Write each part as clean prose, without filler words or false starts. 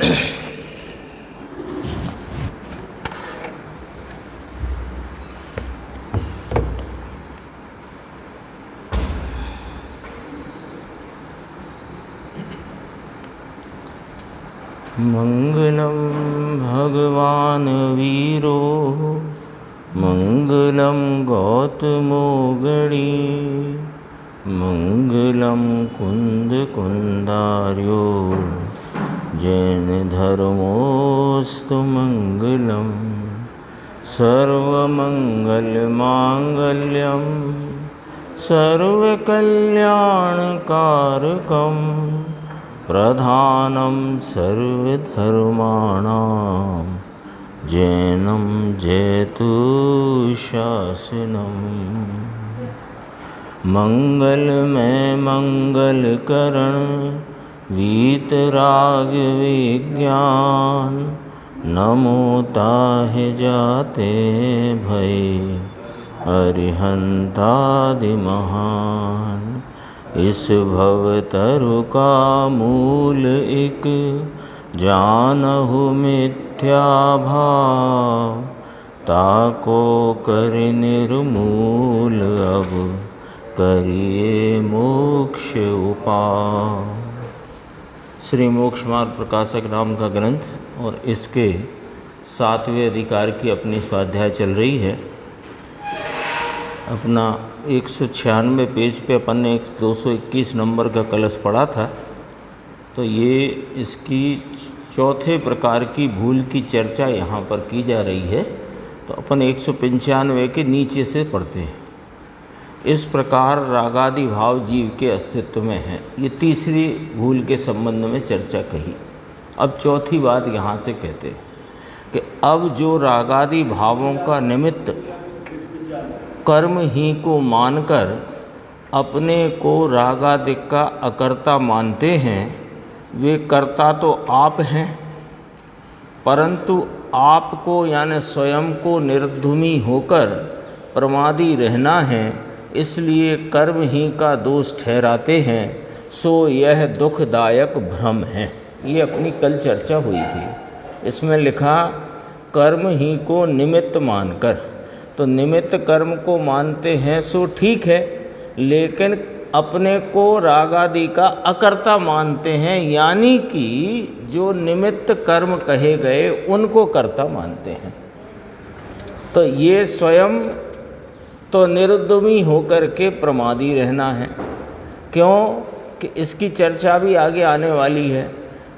मंगलम भगवान वीरो मंगलम गौतमो गणी मंगलम कुंद कुंदार्यो जैन धर्मोस्तु मंगलम सर्वमंगल मांगल्यम सर्वकल्याणकारकम प्रधानम सर्वधर्माणां जैनम जयतु शासनम। मंगलमय मंगलकरण वीतराग विज्ञान नमो ताहि जाते भय अरिहंतादि महान। इस भवतरु का मूल एक जानहु मिथ्या भाव ताको कर निर्मूल अब करिए मोक्ष उपाय। श्री मोक्ष मार्ग प्रकाशक नाम का ग्रंथ और इसके 7वें अधिकार की अपनी स्वाध्याय चल रही है। अपना 196 पेज पे अपन ने 221 नंबर का कलश पढ़ा था, तो ये इसकी चौथे प्रकार की भूल की चर्चा यहाँ पर की जा रही है। तो अपन 195 के नीचे से पढ़ते हैं। इस प्रकार रागादि भाव जीव के अस्तित्व में है। ये तीसरी भूल के संबंध में चर्चा कही। अब चौथी बात यहाँ से कहते हैं कि अब जो रागादि भावों का निमित्त कर्म ही को मानकर अपने को रागादिक का अकर्ता मानते हैं, वे कर्ता तो आप हैं, परंतु आपको यानी स्वयं को निर्धूमी होकर प्रमादी रहना है, इसलिए कर्म ही का दोष ठहराते हैं। सो यह दुखदायक भ्रम है। ये अपनी कल चर्चा हुई थी। इसमें लिखा कर्म ही को निमित्त मानकर, तो निमित्त कर्म को मानते हैं सो ठीक है, लेकिन अपने को रागादि का अकर्ता मानते हैं, यानी कि जो निमित्त कर्म कहे गए उनको कर्ता मानते हैं। तो ये स्वयं तो निर्दुमी होकर के प्रमादी रहना है। क्यों कि इसकी चर्चा भी आगे आने वाली है।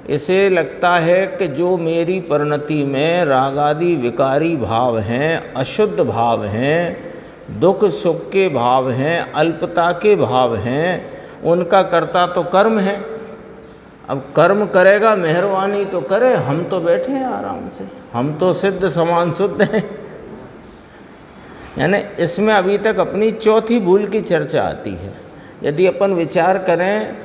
इसे लगता है कि जो मेरी परिणति में रागादि विकारी भाव हैं, अशुद्ध भाव हैं, दुख सुख के भाव हैं, अल्पता के भाव हैं, उनका कर्ता तो कर्म है। अब कर्म करेगा, मेहरबानी तो करे, हम तो बैठे हैं आराम से, हम तो सिद्ध समान शुद्ध हैं। यानी इसमें अभी तक अपनी चौथी भूल की चर्चा आती है। यदि अपन विचार करें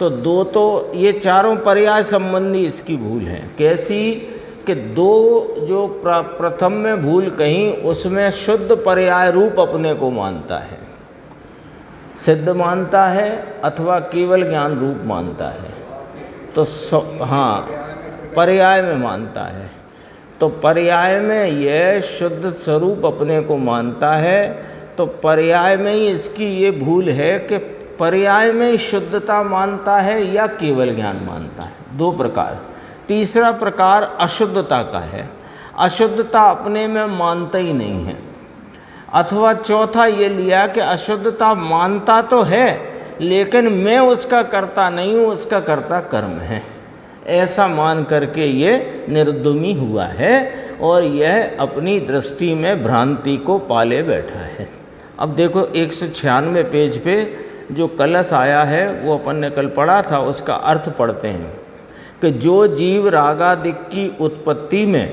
तो दो तो ये चारों पर्याय संबंधी इसकी भूल है। कैसी कि दो जो प्रथम में भूल कहीं, उसमें शुद्ध पर्याय रूप अपने को मानता है, सिद्ध मानता है अथवा केवल ज्ञान रूप मानता है। तो हाँ, पर्याय में मानता है। तो पर्याय में यह शुद्ध स्वरूप अपने को मानता है। तो पर्याय में ही इसकी ये भूल है कि पर्याय में शुद्धता मानता है या केवल ज्ञान मानता है। दो प्रकार। तीसरा प्रकार अशुद्धता का है। अशुद्धता अपने में मानता ही नहीं है। अथवा चौथा ये लिया कि अशुद्धता मानता तो है, लेकिन मैं उसका कर्ता नहीं हूँ, उसका कर्ता कर्म है। ऐसा मान करके ये निर्दुमी हुआ है और यह अपनी दृष्टि में भ्रांति को पाले बैठा है। अब देखो 196 पेज पे जो कलश आया है वो अपन ने कल पढ़ा था, उसका अर्थ पढ़ते हैं कि जो जीव रागादिक की उत्पत्ति में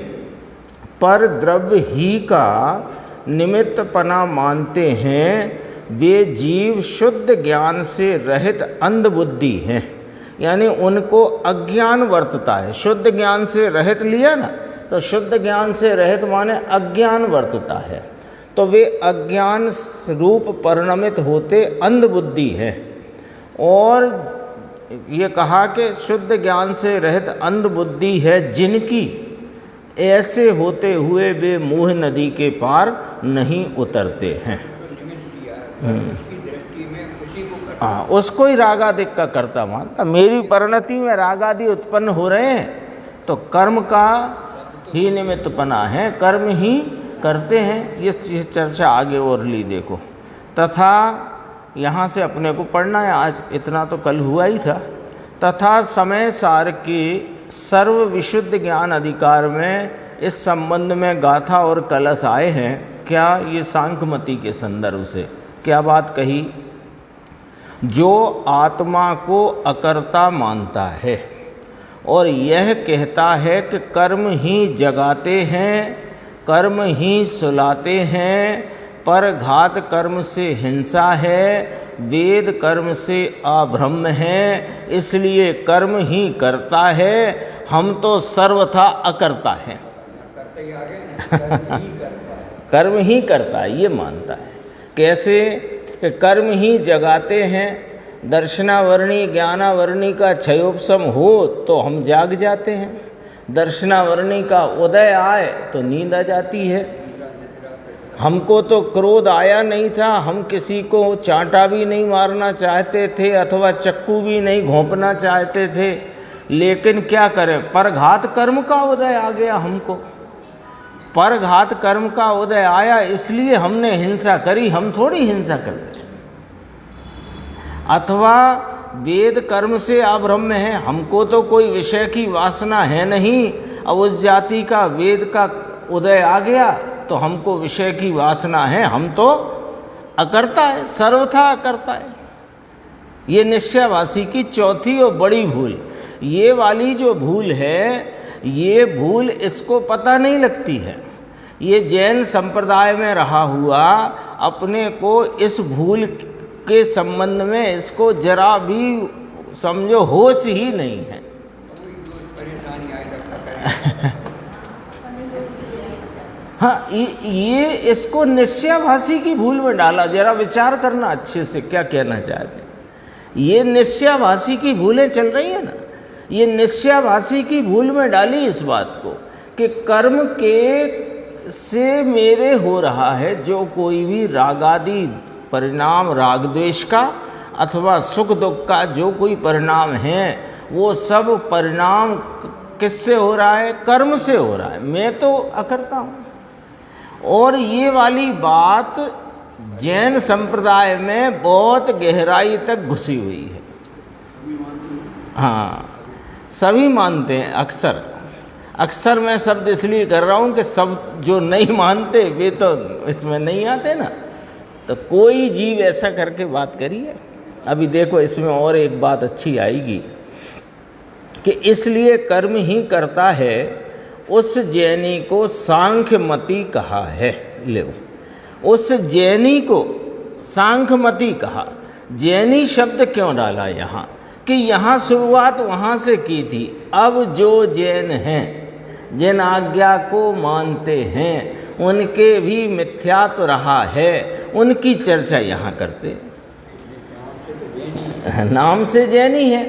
पर द्रव्य ही का निमित्तपना मानते हैं, वे जीव शुद्ध ज्ञान से रहित अंध बुद्धि हैं। यानी उनको अज्ञान वर्तता है। शुद्ध ज्ञान से रहित लिया ना, तो शुद्ध ज्ञान से रहित माने अज्ञान वर्तता है। तो वे अज्ञान रूप परिणमित होते अंध बुद्धि है। और ये कहा कि शुद्ध ज्ञान से रहित अंध बुद्धि है जिनकी, ऐसे होते हुए वे मोह नदी के पार नहीं उतरते हैं। हाँ, उसको ही रागादिक का कर्ता मानता। मेरी परिणति में रागादि उत्पन्न हो रहे हैं तो कर्म का ही निमित्तपना है, कर्म ही करते हैं। ये चर्चा आगे और ली देखो। तथा यहाँ से अपने को पढ़ना है आज, इतना तो कल हुआ ही था। तथा समय सार के सर्व विशुद्ध ज्ञान अधिकार में इस संबंध में गाथा और कलश आए हैं। क्या? ये सांख्यमति के संदर्भ से क्या बात कही? जो आत्मा को अकर्ता मानता है और यह कहता है कि कर्म ही जगाते हैं, कर्म ही सुलाते हैं, पर घात कर्म से हिंसा है, वेद कर्म से अब्रह्म है, इसलिए कर्म ही करता है, हम तो सर्वथा अकर्ता हैं। कर्म ही करता है ये मानता है। कैसे? कि कर्म ही जगाते हैं। दर्शनावर्णी ज्ञानावर्णी का क्षयोपशम हो तो हम जाग जाते हैं, दर्शनावर्णी का उदय आए तो नींद आ जाती है। हमको तो क्रोध आया नहीं था, हम किसी को चांटा भी नहीं मारना चाहते थे अथवा चक्कू भी नहीं घोंपना चाहते थे, लेकिन क्या करें, परघात कर्म का उदय आ गया हमको। परघात कर्म का उदय आया इसलिए हमने हिंसा करी, हम थोड़ी हिंसा करते। अथवा वेद कर्म से अब्रह्म है, हमको तो कोई विषय की वासना है नहीं, अब उस जाति का वेद का उदय आ गया तो हमको विषय की वासना है, हम तो अकर्ता है, सर्वथा अकर्ता है। ये निश्चयवासी की चौथी और बड़ी भूल। ये वाली जो भूल है, ये भूल इसको पता नहीं लगती है। ये जैन संप्रदाय में रहा हुआ अपने को इस भूल के संबंध में इसको जरा भी समझो होश ही नहीं है। हाँ, ये इसको निश्चयभाषी की भूल में डाला। जरा विचार करना अच्छे से क्या कहना चाहते हैं। ये निश्चयभाषी की भूलें चल रही है ना, ये निश्चयभाषी की भूल में डाली इस बात को कि कर्म के से मेरे हो रहा है जो कोई भी रागादि परिणाम, राग द्वेष का अथवा सुख दुख का जो कोई परिणाम है, वो सब परिणाम किससे हो रहा है? कर्म से हो रहा है। मैं तो अकर्ता हूँ। और ये वाली बात जैन संप्रदाय में बहुत गहराई तक घुसी हुई है। हाँ, सभी मानते हैं। अक्सर मैं शब्द इसलिए कर रहा हूँ कि सब जो नहीं मानते वे तो इसमें नहीं आते ना। तो कोई जीव ऐसा करके बात करिए। अभी देखो इसमें और एक बात अच्छी आएगी कि इसलिए कर्म ही करता है, उस जैनी को सांख्यमति कहा है। ले, उस जैनी को सांख्यमति कहा। जैनी शब्द क्यों डाला यहाँ? कि यहाँ शुरुआत वहाँ से की थी। अब जो जैन हैं, जिन आज्ञा को मानते हैं, उनके भी मिथ्यात्व रहा है, उनकी चर्चा यहाँ करते हैं। नाम से जैनी है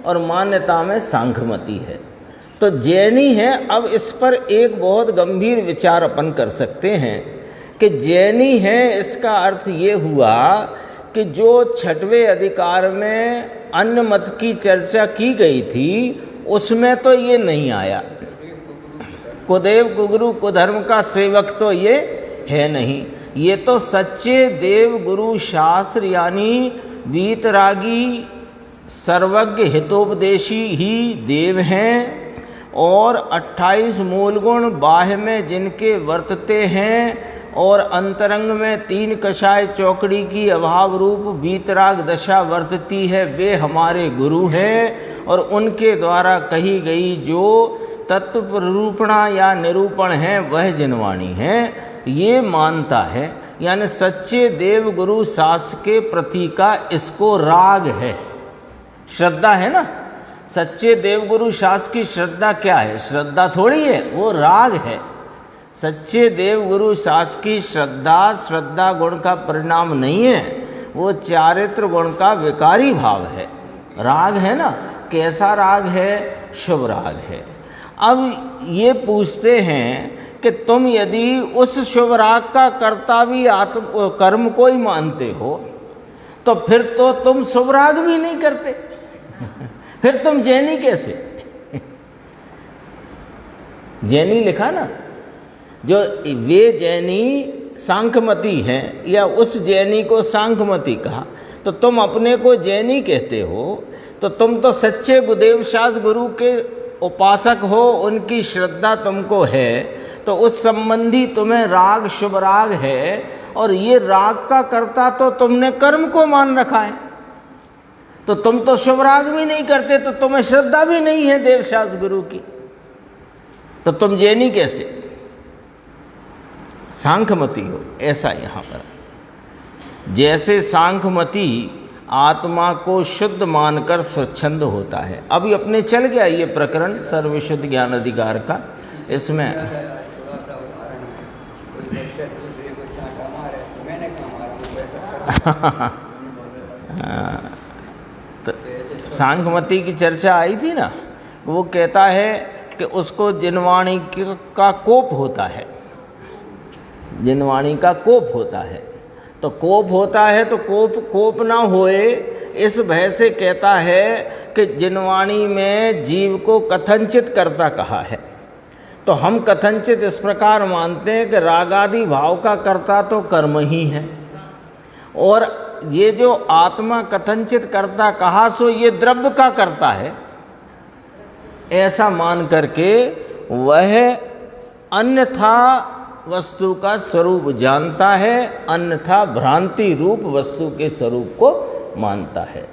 और मान्यता में सांख्यमति है, तो जैनी है। अब इस पर एक बहुत गंभीर विचार अपन कर सकते हैं कि जैनी है, इसका अर्थ ये हुआ कि जो छठवें अधिकार में अन्य मत की चर्चा की गई थी उसमें तो ये नहीं आया। कुदेव कुगुरु कुधर्म का सेवक तो ये है नहीं। ये तो सच्चे देव गुरु शास्त्र यानी वीतरागी सर्वज्ञ हितोपदेशी ही देव हैं। और 28 मूल गुण बाह्य में जिनके वर्तते हैं और अंतरंग में 3 कषाय चौकड़ी की अभाव रूप वीतराग दशा वर्तती है, वे हमारे गुरु हैं। और उनके द्वारा कही गई जो तत्व प्ररूपणा या निरूपण है वह जिनवाणी है, ये मानता है। यानी सच्चे देव गुरु शास्त्र के प्रति का इसको राग है, श्रद्धा है ना। सच्चे देवगुरु शास्त्र की श्रद्धा क्या है? श्रद्धा थोड़ी है, वो राग है। सच्चे देवगुरु शास्त्र की श्रद्धा गुण का परिणाम नहीं है, वो चारित्र गुण का विकारी भाव है। राग है ना, कैसा राग है? शुभ राग है। अब ये पूछते हैं कि तुम यदि उस शुभ राग का कर्ता भी कर्म को ही मानते हो तो फिर तो तुम शुभ राग भी नहीं करते फिर तुम जैनी कैसे? जैनी लिखा ना, जो वे जैनी सांख्यमती हैं या उस जैनी को सांख्यमती कहा, तो तुम अपने को जैनी कहते हो तो तुम तो सच्चे गुरुदेव शास्त्र गुरु के उपासक हो, उनकी श्रद्धा तुमको है, तो उस संबंधी तुम्हें राग शुभ राग है, और ये राग का कर्ता तो तुमने कर्म को मान रखा है, तो तुम तो शुभ राग भी नहीं करते, तो तुम्हें श्रद्धा भी नहीं है देवशास्त्र गुरु की, तो तुम जैनी कैसे? सांख्यमती हो। ऐसा यहाँ पर जैसे सांख्यमती आत्मा को शुद्ध मानकर स्वच्छंद होता है। अभी अपने चल गया ये प्रकरण सर्वशुद्ध ज्ञान अधिकार का, इसमें तो सांख्यमती की चर्चा आई थी ना, वो कहता है कि उसको जिनवाणी का कोप होता है, जिनवाणी का कोप होता है, तो कोप होता है तो कोप ना होए इस भय से कहता है कि जिनवाणी में जीव को कथनचित कर्ता कहा है। तो हम कथनचित इस प्रकार मानते हैं कि रागादि भाव का कर्ता तो कर्म ही है, और ये जो आत्मा कथनचित कर्ता कहा सो ये द्रव्य का कर्ता है, ऐसा मान करके वह अन्यथा वस्तु का स्वरूप जानता है, अन्यथा भ्रांति रूप वस्तु के स्वरूप को मानता है।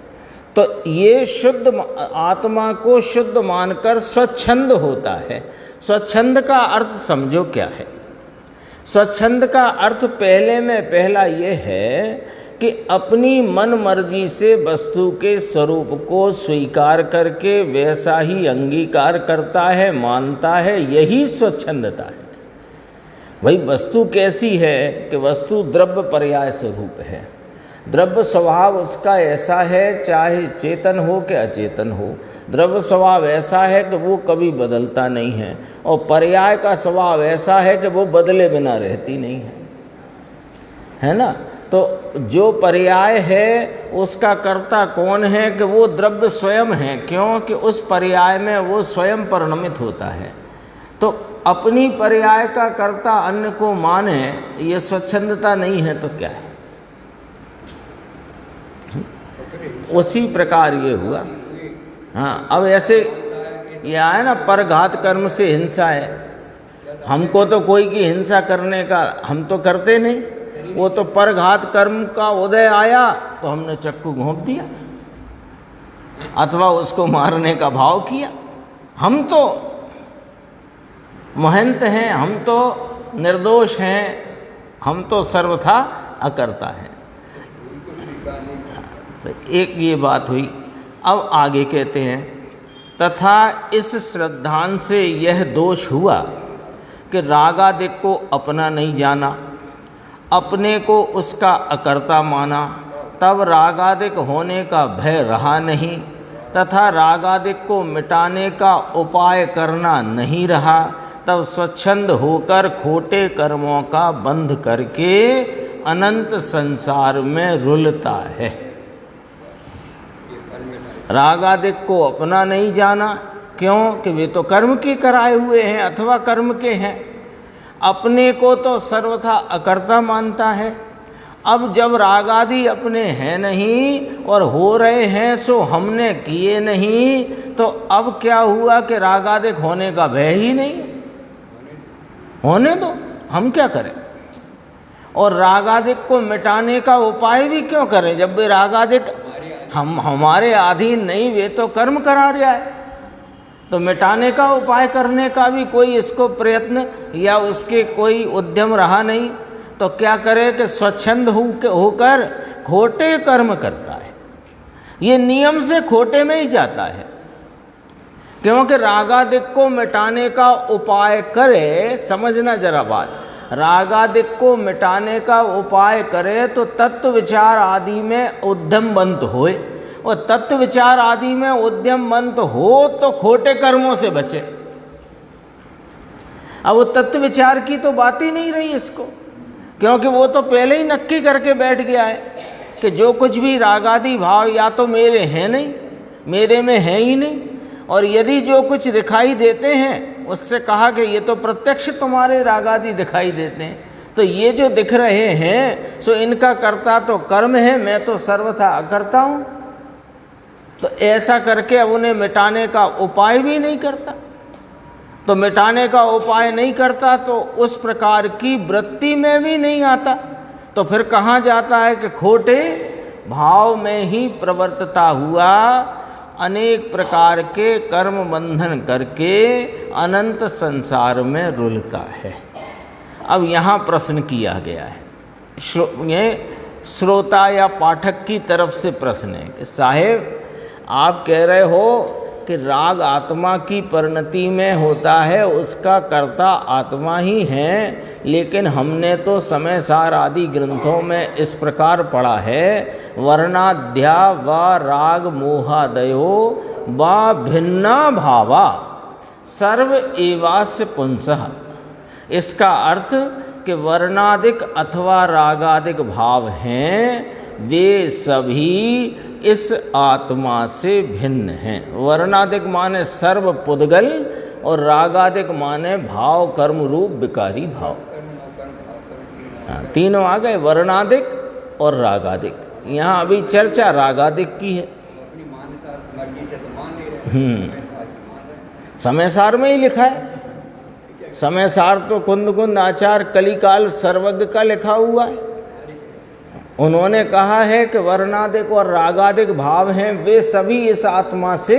तो ये शुद्ध आत्मा को शुद्ध मानकर स्वच्छंद होता है। स्वच्छंद का अर्थ समझो क्या है? स्वच्छंद का अर्थ पहले में पहला ये है कि अपनी मन मर्जी से वस्तु के स्वरूप को स्वीकार करके वैसा ही अंगीकार करता है, मानता है, यही स्वच्छंदता है। भाई वस्तु कैसी है कि वस्तु द्रव्य पर्याय स्वरूप है, द्रव्य स्वभाव उसका ऐसा है, चाहे चेतन हो कि अचेतन हो, द्रव्य स्वभाव ऐसा है कि वो कभी बदलता नहीं है, और पर्याय का स्वभाव ऐसा है कि वो बदले बिना रहती नहीं है ना। तो जो पर्याय है उसका कर्ता कौन है कि वो द्रव्य स्वयं है, क्योंकि उस पर्याय में वो स्वयं परिणमित होता है। तो अपनी पर्याय का कर्ता अन्य को माने, ये स्वच्छंदता नहीं है तो क्या है? उसी प्रकार ये हुआ। हाँ, अब ऐसे ये आया ना, परघात कर्म से हिंसा है। हमको तो कोई की हिंसा करने का हम तो करते नहीं, वो तो परघात कर्म का उदय आया तो हमने चक्कू घोंप दिया अथवा उसको मारने का भाव किया। हम तो महंत हैं, हम तो निर्दोष हैं, हम तो सर्वथा अकर्ता हैं। एक ये बात हुई। अब आगे कहते हैं, तथा इस श्रद्धान से यह दोष हुआ कि रागादिक को अपना नहीं जाना, अपने को उसका अकर्ता माना, तब रागादिक होने का भय रहा नहीं, तथा रागादिक को मिटाने का उपाय करना नहीं रहा, तब स्वच्छंद होकर खोटे कर्मों का बंध करके अनंत संसार में रुलता है। रागादिक को अपना नहीं जाना, क्यों कि वे तो कर्म के कराए हुए हैं अथवा कर्म के हैं। अपने को तो सर्वथा अकर्ता मानता है। अब जब रागादि अपने हैं नहीं और हो रहे हैं सो हमने किए नहीं, तो अब क्या हुआ कि रागादिक होने का भय ही नहीं। होने दो, हम क्या करें। और रागादिक को मिटाने का उपाय भी क्यों करें जब वे रागादिक हम हमारे अधीन नहीं, वे तो कर्म करा रहा है। तो मिटाने का उपाय करने का भी कोई इसको प्रयत्न या उसके कोई उद्यम रहा नहीं, तो क्या करे कि स्वच्छंद होकर खोटे कर्म करता है। ये नियम से खोटे में ही जाता है, क्योंकि रागादिक को मिटाने का उपाय करे। समझना जरा बात, रागादिक को मिटाने का उपाय करे तो तत्व विचार आदि में उद्यम बंद होए, और तत्व विचार आदि में उद्यम मंद हो तो खोटे कर्मों से बचे। अब वो तत्व विचार की तो बात ही नहीं रही इसको, क्योंकि वो तो पहले ही नक्की करके बैठ गया है कि जो कुछ भी रागादि भाव या तो मेरे हैं नहीं, मेरे में है ही नहीं, और यदि जो कुछ दिखाई देते हैं उससे कहा कि ये तो प्रत्यक्ष तुम्हारे रागादि दिखाई देते हैं, तो ये जो दिख रहे हैं सो इनका कर्ता तो कर्म है, मैं तो सर्वथा अकर्ता हूँ। तो ऐसा करके अब उन्हें मिटाने का उपाय भी नहीं करता, तो मिटाने का उपाय नहीं करता तो उस प्रकार की वृत्ति में भी नहीं आता, तो फिर कहाँ जाता है कि खोटे भाव में ही प्रवर्तता हुआ अनेक प्रकार के कर्म बंधन करके अनंत संसार में रुलता है। अब यहाँ प्रश्न किया गया है, ये श्रोता या पाठक की तरफ से प्रश्न है कि साहेब आप कह रहे हो कि राग आत्मा की परिणति में होता है, उसका कर्ता आत्मा ही है, लेकिन हमने तो समय सार आदि ग्रंथों में इस प्रकार पढ़ा है, वर्णाध्या व राग मोहादयो व भिन्ना भावा सर्व एवास्य पुंसः। इसका अर्थ कि वर्णादिक अथवा रागादिक भाव हैं वे सभी इस आत्मा से भिन्न हैं। वर्णादिक माने सर्व पुद्गल और रागादिक माने भाव कर्म रूप विकारी भाव। हाँ, तीनों आ गए, वर्णादिक और रागादिक। यहाँ अभी चर्चा रागादिक की है। समय सार में ही लिखा है, समय सार तो कुंद कुंद आचार कलिकाल सर्वज्ञ का लिखा हुआ है। उन्होंने कहा है कि वर्णादिक और रागादिक भाव हैं वे सभी इस आत्मा से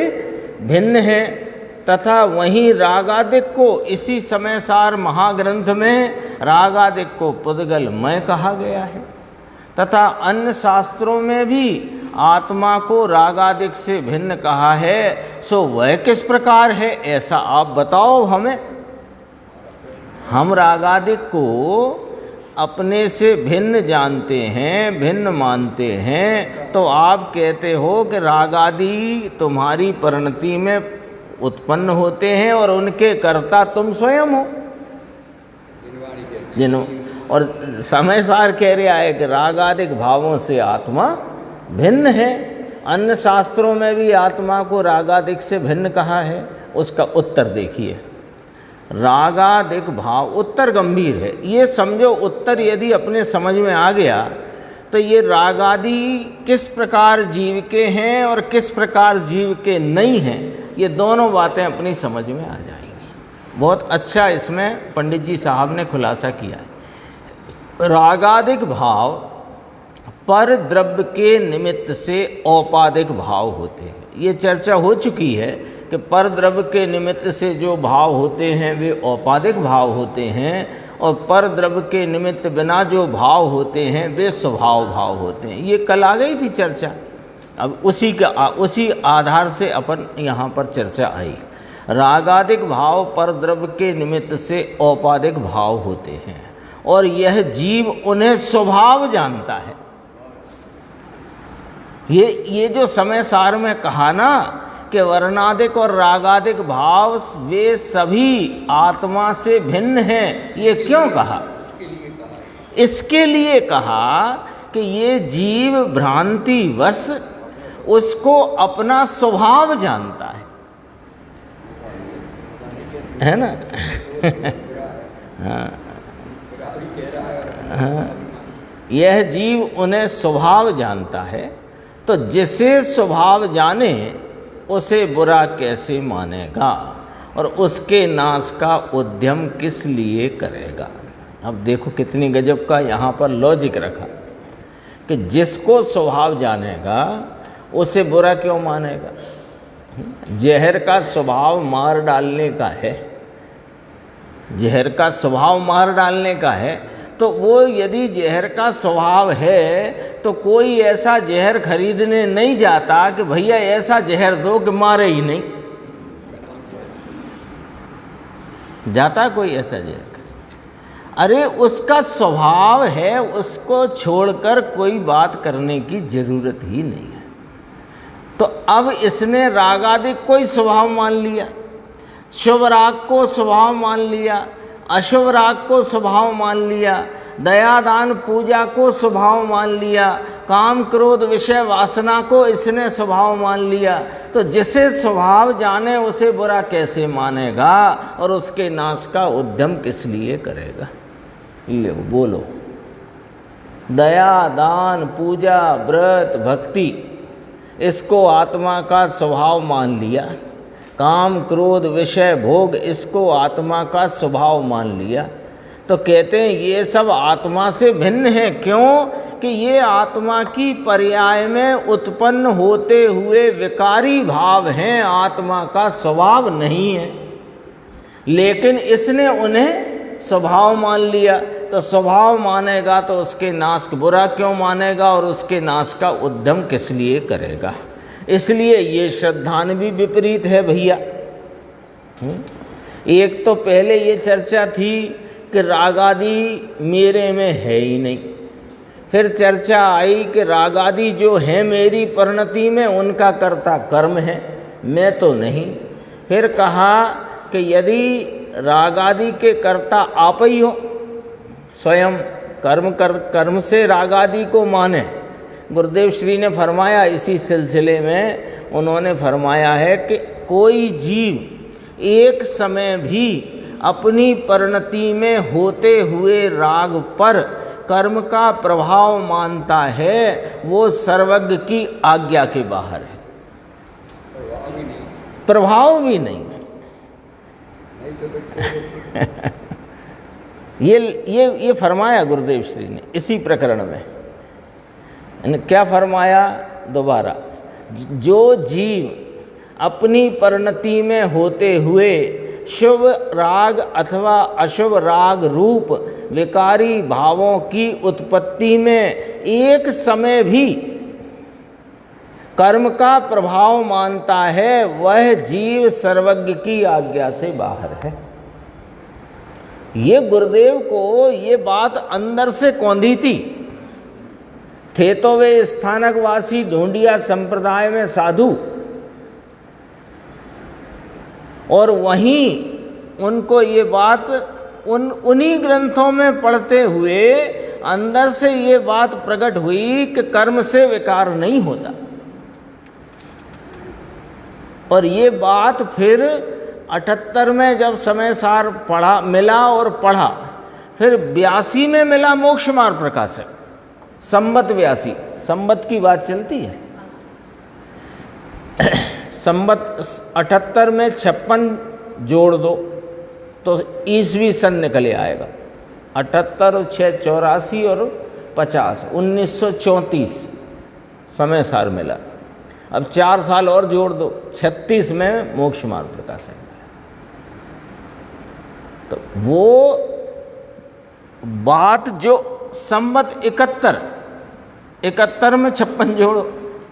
भिन्न हैं, तथा वहीं रागादिक को इसी समय सार महाग्रंथ में रागादिक को पुद्गलमय कहा गया है, तथा अन्य शास्त्रों में भी आत्मा को रागादिक से भिन्न कहा है। सो वह किस प्रकार है ऐसा आप बताओ हमें। हम रागादिक को अपने से भिन्न जानते हैं, भिन्न मानते हैं, तो आप कहते हो कि रागादि तुम्हारी परिणति में उत्पन्न होते हैं और उनके कर्ता तुम स्वयं हो। जिन्हों और समय सार कह रहा है कि रागादिक भावों से आत्मा भिन्न है। अन्य शास्त्रों में भी आत्मा को रागादिक से भिन्न कहा है। उसका उत्तर देखिए, रागादिक भाव, उत्तर गंभीर है। ये समझो उत्तर यदि अपने समझ में आ गया तो ये रागादि किस प्रकार जीव के हैं और किस प्रकार जीव के नहीं हैं, ये दोनों बातें अपनी समझ में आ जाएंगी। बहुत अच्छा इसमें पंडित जी साहब ने खुलासा किया है। रागादिक भाव पर द्रव्य के निमित्त से औपाधिक भाव होते हैं। ये चर्चा हो चुकी है कि पर द्रव्य के निमित्त से जो भाव होते हैं वे औपाधिक भाव होते हैं, और पर द्रव्य के निमित्त बिना जो भाव होते हैं वे स्वभाव भाव होते हैं। ये कल आ गई थी चर्चा। अब उसी आधार से अपन यहाँ पर चर्चा आई। रागादिक भाव पर द्रव्य के निमित्त से औपाधिक भाव होते हैं, और यह जीव उन्हें स्वभाव जानता है। ये जो समय सार में कहा ना कि वर्णादिक और रागादिक भाव वे सभी आत्मा से भिन्न हैं, ये क्यों कहा? इसके लिए कहा कि ये जीव भ्रांतिवश उसको अपना स्वभाव जानता है ना? हाँ, हाँ, यह जीव उन्हें स्वभाव जानता है, तो जिसे स्वभाव जाने उसे बुरा कैसे मानेगा और उसके नाश का उद्यम किस लिए करेगा। अब देखो कितनी गजब का यहाँ पर लॉजिक रखा कि जिसको स्वभाव जानेगा उसे बुरा क्यों मानेगा। जहर का स्वभाव मार डालने का है, जहर का स्वभाव मार डालने का है, तो वो यदि जहर का स्वभाव है तो कोई ऐसा जहर खरीदने नहीं जाता कि भैया ऐसा जहर दो कि मारे ही नहीं। जाता कोई ऐसा जहर? अरे उसका स्वभाव है, उसको छोड़कर कोई बात करने की जरूरत ही नहीं है। तो अब इसने रागादिक को ही स्वभाव मान लिया, शुभ राग को स्वभाव मान लिया, अशुभ राग को स्वभाव मान लिया, दया दान पूजा को स्वभाव मान लिया, काम क्रोध विषय वासना को इसने स्वभाव मान लिया। तो जिसे स्वभाव जाने उसे बुरा कैसे मानेगा और उसके नाश का उद्यम किस लिए करेगा? लो बोलो। दया दान पूजा व्रत भक्ति इसको आत्मा का स्वभाव मान लिया, काम क्रोध विषय भोग इसको आत्मा का स्वभाव मान लिया। तो कहते हैं ये सब आत्मा से भिन्न है। क्यों? कि ये आत्मा की पर्याय में उत्पन्न होते हुए विकारी भाव हैं, आत्मा का स्वभाव नहीं है, लेकिन इसने उन्हें स्वभाव मान लिया। तो स्वभाव मानेगा तो उसके नाश को बुरा क्यों मानेगा और उसके नाश का उद्यम किस लिए करेगा? इसलिए ये श्रद्धान भी विपरीत है भैया। एक तो पहले ये चर्चा थी कि रागादि मेरे में है ही नहीं, फिर चर्चा आई कि रागादि जो है मेरी परिणति में उनका कर्ता कर्म है, मैं तो नहीं। फिर कहा कि यदि रागादि के कर्ता आप ही हो, स्वयं कर्म से रागादि को माने। गुरुदेव श्री ने फरमाया इसी सिलसिले में, उन्होंने फरमाया है कि कोई जीव एक समय भी अपनी परिणति में होते हुए राग पर कर्म का प्रभाव मानता है, वो सर्वज्ञ की आज्ञा के बाहर है। प्रभाव भी नहीं ये फरमाया गुरुदेव श्री ने इसी प्रकरण में। क्या फरमाया दोबारा? जो जीव अपनी परिणति में होते हुए शुभ राग अथवा अशुभ राग रूप विकारी भावों की उत्पत्ति में एक समय भी कर्म का प्रभाव मानता है, वह जीव सर्वज्ञ की आज्ञा से बाहर है। ये गुरुदेव को ये बात अंदर से कौंधी थी। थे तो वे स्थानकवासी ढूंढिया संप्रदाय में साधु, और वहीं उनको ये बात उन्हीं ग्रंथों में पढ़ते हुए अंदर से ये बात प्रकट हुई कि कर्म से विकार नहीं होता। और ये बात फिर 78 में जब समय सार पढ़ा मिला और पढ़ा, फिर 82 में मिला मोक्ष मार्ग प्रकाशक, संवत 82, संवत की बात चलती है। संवत 78 में 56 जोड़ दो तो ईसवी सन निकले आएगा। 78 और 6 84 और 50 1934 समय सार मिला। अब 4 साल और जोड़ दो, 36 में मोक्ष मार्ग प्रकाशन। तो वो बात जो संवत 71 में 56 जोड़ो,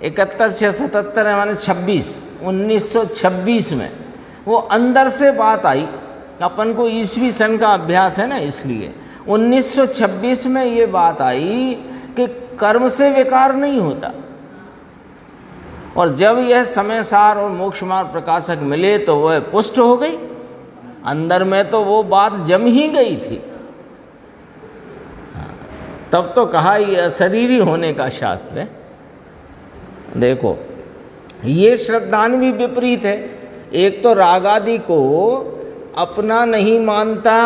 71 6 77 है माने 26, 1926 में वो अंदर से बात आई। अपन को ईसवी सन का अभ्यास है ना, इसलिए 1926 में ये बात आई कि कर्म से विकार नहीं होता। और जब यह समय सार और मोक्ष मार्ग प्रकाशक मिले तो वह पुष्ट हो गई। अंदर में तो वो बात जम ही गई थी। तब तो कहा यह अशरीरी होने का शास्त्र है। देखो ये श्रद्धान भी विपरीत है। एक तो रागादि को अपना नहीं मानता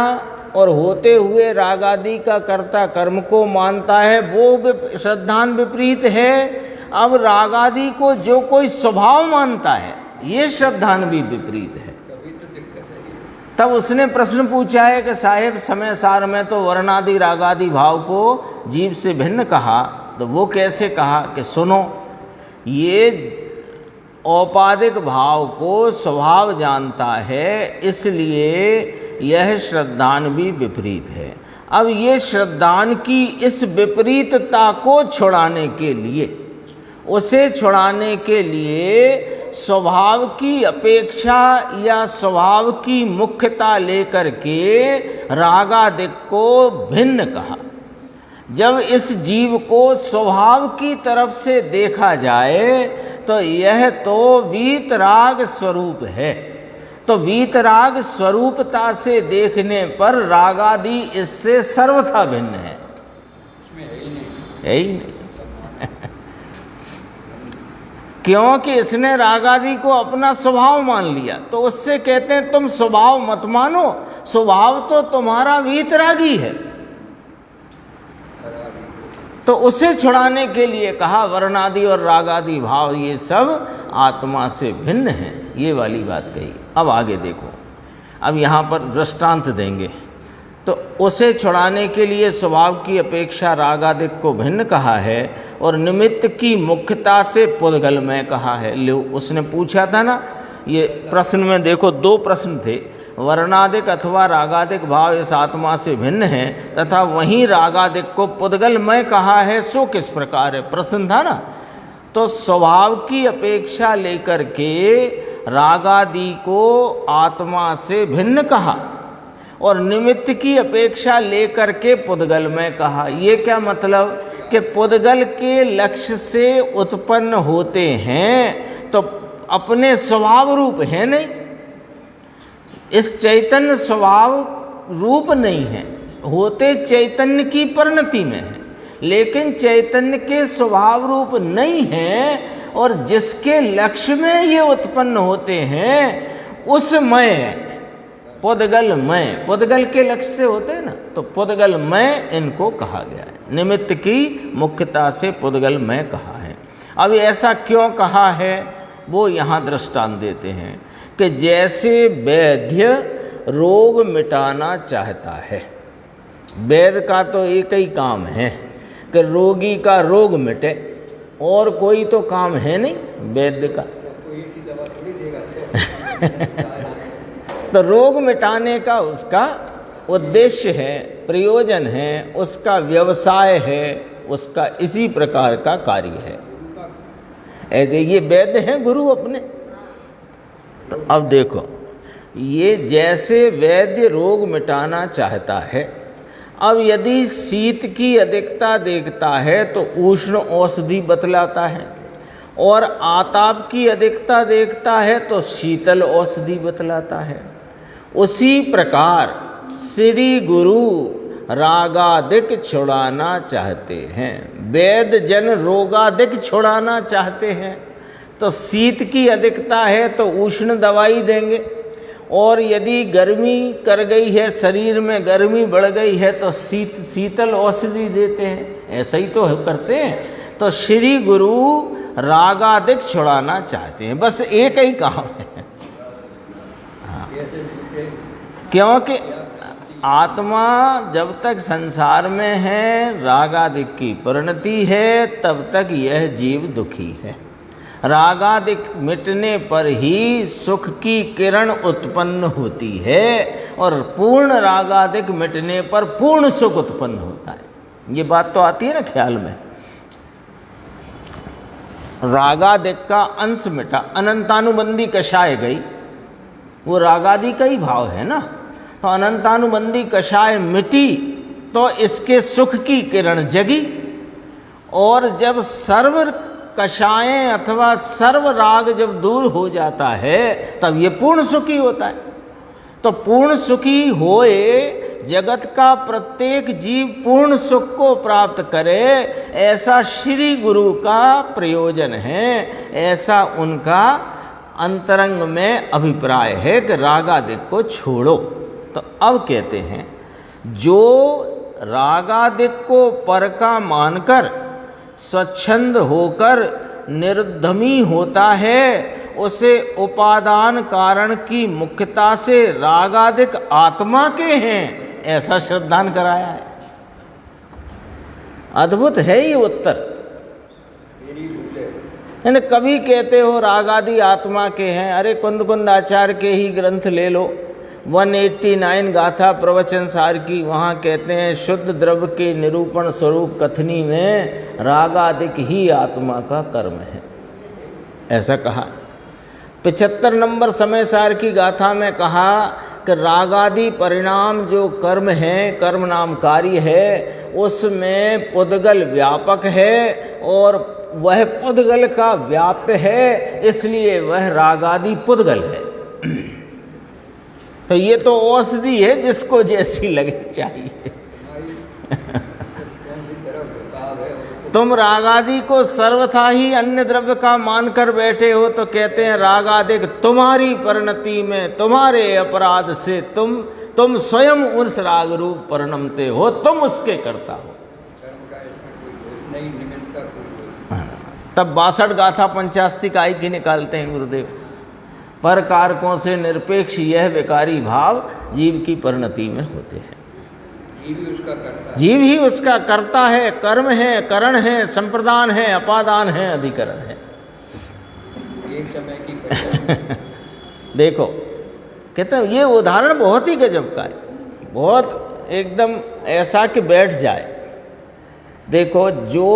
और होते हुए रागादि का कर्ता कर्म को मानता है, वो श्रद्धान विपरीत है। अब रागादि को जो कोई स्वभाव मानता है, ये श्रद्धान भी विपरीत है। तब उसने प्रश्न पूछा है कि साहेब समय सार में तो वर्णादि रागादि भाव को जीव से भिन्न कहा, तो वो कैसे कहा? कि सुनो, ये औपाधिक भाव को स्वभाव जानता है, इसलिए यह श्रद्धान भी विपरीत है। अब ये श्रद्धान की इस विपरीतता को छुड़ाने के लिए, उसे छुड़ाने के लिए स्वभाव की अपेक्षा या स्वभाव की मुख्यता लेकर के रागादिक को भिन्न कहा। जब इस जीव को स्वभाव की तरफ से देखा जाए तो यह तो वीतराग स्वरूप है। तो वीतराग स्वरूपता से देखने पर रागादि इससे सर्वथा भिन्न है, है ही नहीं। क्योंकि इसने रागादि को अपना स्वभाव मान लिया। तो उससे कहते हैं तुम स्वभाव मत मानो, स्वभाव तो तुम्हारा वीतरागी है। तो उसे छुड़ाने के लिए कहा वर्णादि और रागादि भाव ये सब आत्मा से भिन्न हैं, ये वाली बात कही। अब आगे देखो, अब यहाँ पर दृष्टांत देंगे। तो उसे छुड़ाने के लिए स्वभाव की अपेक्षा रागादिक को भिन्न कहा है और निमित्त की मुख्यता से पुद्गलमय कहा है। लो, उसने पूछा था ना, ये प्रश्न में देखो 2 प्रश्न थे। वर्णादिक अथवा रागादिक भाव इस आत्मा से भिन्न है तथा वहीं रागादिक को पुद्गलमय कहा है, सो किस प्रकार है, प्रश्न था ना। तो स्वभाव की अपेक्षा लेकर के रागादि को आत्मा से भिन्न कहा और निमित्त की अपेक्षा लेकर के पुद्गलमय कहा। ये क्या मतलब कि पुद्गल के लक्ष्य से उत्पन्न होते हैं तो अपने स्वभाव रूप है नहीं, इस चैतन्य स्वभाव रूप नहीं है, होते चैतन्य की परिणति में है, लेकिन चैतन्य के स्वभाव रूप नहीं है। और जिसके लक्ष्य में ये उत्पन्न होते हैं उसमय पुद्गलमय, पुद्गल के लक्ष्य से होते हैं ना, तो पुद्गलमय इनको कहा गया है। निमित्त की मुख्यता से पुद्गलमय कहा है। अब ऐसा क्यों कहा है वो यहाँ दृष्टांत देते हैं कि जैसे वैद्य रोग मिटाना चाहता है, वैद्य का तो एक ही काम है कि रोगी का रोग मिटे, और कोई तो काम है नहीं वैद्य का। तो रोग मिटाने का उसका उद्देश्य है, प्रयोजन है, उसका व्यवसाय है, उसका इसी प्रकार का कार्य है। ऐसे ये वैद्य हैं गुरु अपने। तो अब देखो, ये जैसे वैद्य रोग मिटाना चाहता है, अब यदि शीत की अधिकता देखता है तो उष्ण औषधि बतलाता है, और आताप की अधिकता देखता है तो शीतल औषधि बतलाता है। उसी प्रकार श्री गुरु रागादिक छुड़ाना चाहते हैं, वैद्य जन रोगादिक छुड़ाना चाहते हैं। तो शीत की अधिकता है तो उष्ण दवाई देंगे, और यदि गर्मी कर गई है, शरीर में गर्मी बढ़ गई है तो शीतल औषधि देते हैं। ऐसा ही तो करते हैं। तो श्री गुरु रागादिक छुड़ाना चाहते हैं, बस एक ही काम है। हाँ, क्योंकि आत्मा जब तक संसार में है, रागादिक की परिणति है, तब तक यह जीव दुखी है। रागादिक मिटने पर ही सुख की किरण उत्पन्न होती है, और पूर्ण रागादिक मिटने पर पूर्ण सुख उत्पन्न होता है। ये बात तो आती है ना ख्याल में। रागादिक का अंश मिटा, अनंतानुबंधी कषाय गई, वो रागादि का ही भाव है ना। तो अनंतानुबंधी कषाय मिटी तो इसके सुख की किरण जगी, और जब सर्व कषायें अथवा सर्व राग जब दूर हो जाता है तब ये पूर्ण सुखी होता है। तो पूर्ण सुखी होए, जगत का प्रत्येक जीव पूर्ण सुख को प्राप्त करे, ऐसा श्री गुरु का प्रयोजन है, ऐसा उनका अंतरंग में अभिप्राय है कि रागादिक को छोड़ो। तो अब कहते हैं, जो रागादिक को पर का मानकर स्वच्छंद होकर निर्धमी होता है, उसे उपादान कारण की मुख्यता से रागादिक आत्मा के हैं, ऐसा श्रद्धान कराया है। अद्भुत है ये उत्तर। यानी कभी कहते हो रागादि आत्मा के हैं, अरे कुंद आचार्य के ही ग्रंथ ले लो, 189 गाथा प्रवचन सार की, वहाँ कहते हैं शुद्ध द्रव्य के निरूपण स्वरूप कथनी में रागादिक ही आत्मा का कर्म है, ऐसा कहा। 75 नंबर समय सार की गाथा में कहा कि रागादि परिणाम जो कर्म है, कर्म नाम कार्य है, उसमें पुद्गल व्यापक है और वह पुद्गल का व्याप्य है, इसलिए वह रागादि पुद्गल है। तो ये तो औषधि है, जिसको जैसी लगे चाहिए। तुम रागादि को सर्वथा ही अन्य द्रव्य का मानकर बैठे हो, तो कहते हैं रागादिक तुम्हारी परिणति में, तुम्हारे अपराध से तुम स्वयं उस राग रूप परिणमते हो, तुम उसके कर्ता हो। तब 62 गाथा पंचास्तिकाई की निकालते हैं गुरुदेव। पर कारकों से निरपेक्ष यह विकारी भाव जीव की परिणति में होते हैं। जीव ही उसका कर्ता है, कर्म है, करण है, संप्रदान है, अपादान है, अधिकरण है। एक समय की देखो, कहते हैं ये उदाहरण बहुत ही गजब का है, बहुत एकदम ऐसा कि बैठ जाए। देखो, जो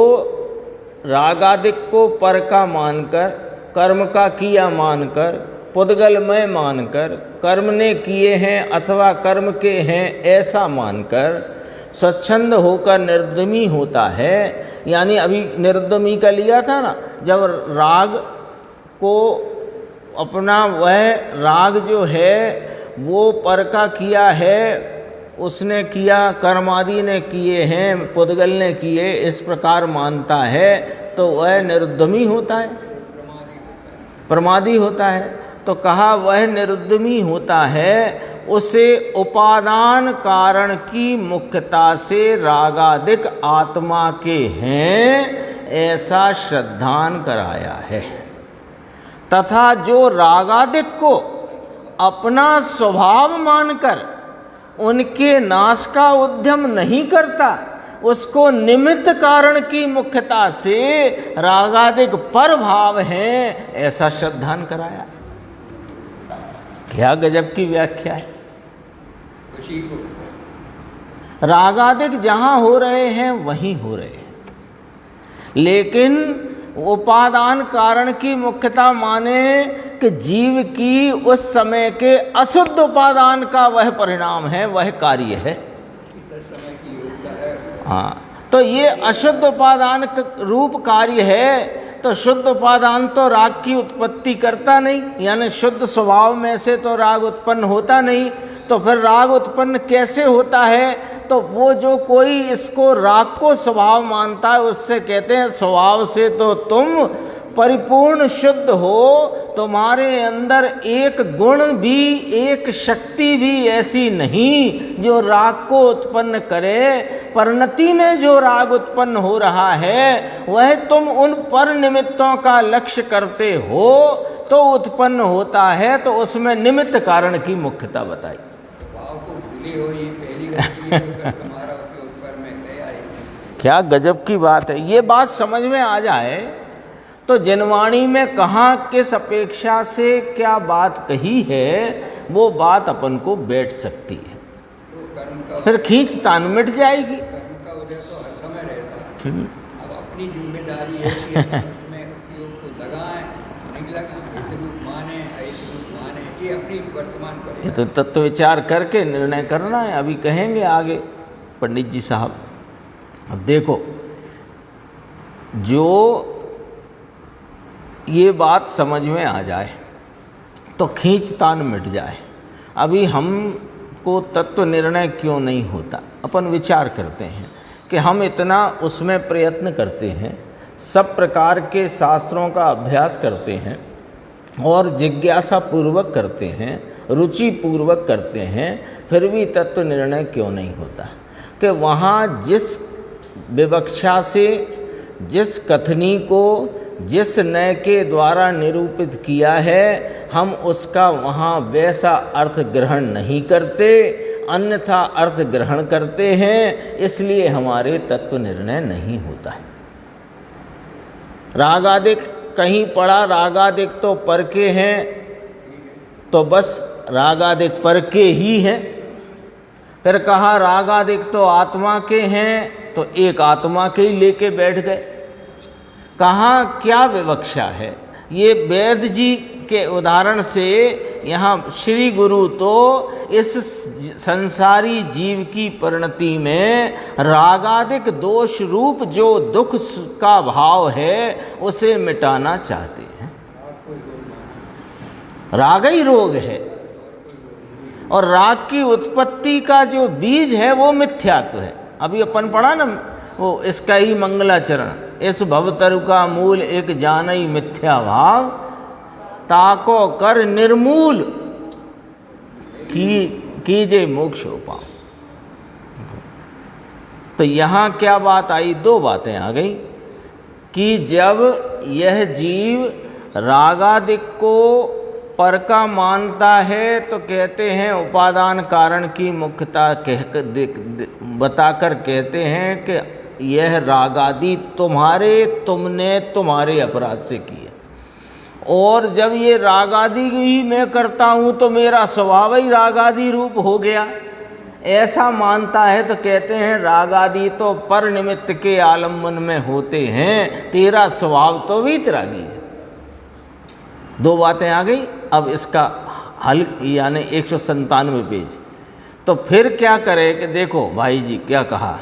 रागादिक को पर का मानकर, कर्म का किया मानकर, पुद्गलमय मानकर, कर्म ने किए हैं अथवा कर्म के हैं ऐसा मानकर स्वच्छंद होकर निर्दमी होता है, यानी अभी निर्दमी का लिया था ना, जब राग को अपना वह राग जो है वो पर का किया है, उसने किया, कर्मादि ने किए हैं, पुद्गल ने किए, इस प्रकार मानता है, तो वह निर्दमी होता है, प्रमादी होता है। तो कहा वह निर्दमी होता है, उसे उपादान कारण की मुख्यता से रागादिक आत्मा के हैं ऐसा श्रद्धान कराया है। तथा जो रागादिक को अपना स्वभाव मानकर उनके नाश का उद्यम नहीं करता, उसको निमित्त कारण की मुख्यता से रागादिक पर भाव हैं ऐसा श्रद्धान कराया। क्या गजब की व्याख्या है। रागादिक जहां हो रहे हैं वहीं हो रहे हैं, लेकिन उपादान कारण की मुख्यता माने कि जीव की उस समय के अशुद्ध उपादान का वह परिणाम है, वह कार्य है। हाँ, तो ये अशुद्ध उपादान रूप कार्य है, तो शुद्ध उपादान तो राग की उत्पत्ति करता नहीं, यानी शुद्ध स्वभाव में से तो राग उत्पन्न होता नहीं। तो फिर राग उत्पन्न कैसे होता है? तो वो जो कोई इसको राग को स्वभाव मानता है, उससे कहते हैं स्वभाव से तो तुम परिपूर्ण शुद्ध हो, तुम्हारे अंदर एक गुण भी, एक शक्ति भी ऐसी नहीं जो राग को उत्पन्न करे। परिणति में जो राग उत्पन्न हो रहा है वह तुम उन पर निमित्तों का लक्ष्य करते हो तो उत्पन्न होता है, तो उसमें निमित्त कारण की मुख्यता बताई। भाव को भूली हो, ये पहली गलती है, तुम्हारा उसके ऊपर में गया है। क्या गजब की बात है। ये बात समझ में आ जाए तो जिनवाणी में कहाँ किस अपेक्षा से क्या बात कही है, वो बात अपन को बैठ सकती है, फिर खींच तान मिट जाएगी। कर्म का उदय तो हर समय रहता है। अब अपनी जिम्मेदारी है कि उसमें उपयोग को लगाएं, नहीं लगाएं, माने, ये अपनी वर्तमान पर तो तत्व विचार करके निर्णय करना है। अभी कहेंगे आगे पंडित जी साहब। अब देखो, जो ये बात समझ में आ जाए तो खींचतान मिट जाए। अभी हमको तत्व निर्णय क्यों नहीं होता, अपन विचार करते हैं कि हम इतना उसमें प्रयत्न करते हैं, सब प्रकार के शास्त्रों का अभ्यास करते हैं और जिज्ञासा पूर्वक करते हैं, रुचि पूर्वक करते हैं, फिर भी तत्व निर्णय क्यों नहीं होता? कि वहाँ जिस विवक्षा से, जिस कथनी को, जिस नय के द्वारा निरूपित किया है, हम उसका वहाँ वैसा अर्थ ग्रहण नहीं करते, अन्यथा अर्थ ग्रहण करते हैं, इसलिए हमारे तत्व निर्णय नहीं होता है। रागादिक कहीं पढ़ा, रागादिक तो पर के हैं, तो बस रागादिक पर के ही हैं। फिर कहा रागादिक तो आत्मा के हैं, तो एक आत्मा के ही लेके बैठ गए। कहाँ क्या विवक्षा है? ये वेद जी के उदाहरण से यहाँ श्री गुरु तो इस संसारी जीव की परिणति में रागादिक दोष रूप जो दुख का भाव है उसे मिटाना चाहते हैं। राग ही रोग है, और राग की उत्पत्ति का जो बीज है वो मिथ्यात्व है। अभी अपन पढ़ा ना वो इसका ही मंगलाचरण, इस भवतरु का मूल एक जानई मिथ्या भाव, ताको कर निर्मूल कीजे मोक्ष उपाय। तो यहाँ क्या बात आई, दो बातें आ गई कि जब यह जीव रागादिक को पर का मानता है तो कहते हैं उपादान कारण की मुख्यता बताकर कहते हैं कि यह रागादि तुमने तुम्हारे अपराध से किया, और जब ये रागादि ही मैं करता हूँ तो मेरा स्वभाव ही रागादि रूप हो गया, ऐसा मानता है तो कहते हैं रागादि तो पर निमित्त के आलम्बन में होते हैं, तेरा स्वभाव तो वीतरागी है। दो बातें आ गई। अब इसका हल यानी 197 पेज। तो फिर क्या करें कि देखो भाई जी क्या कहा,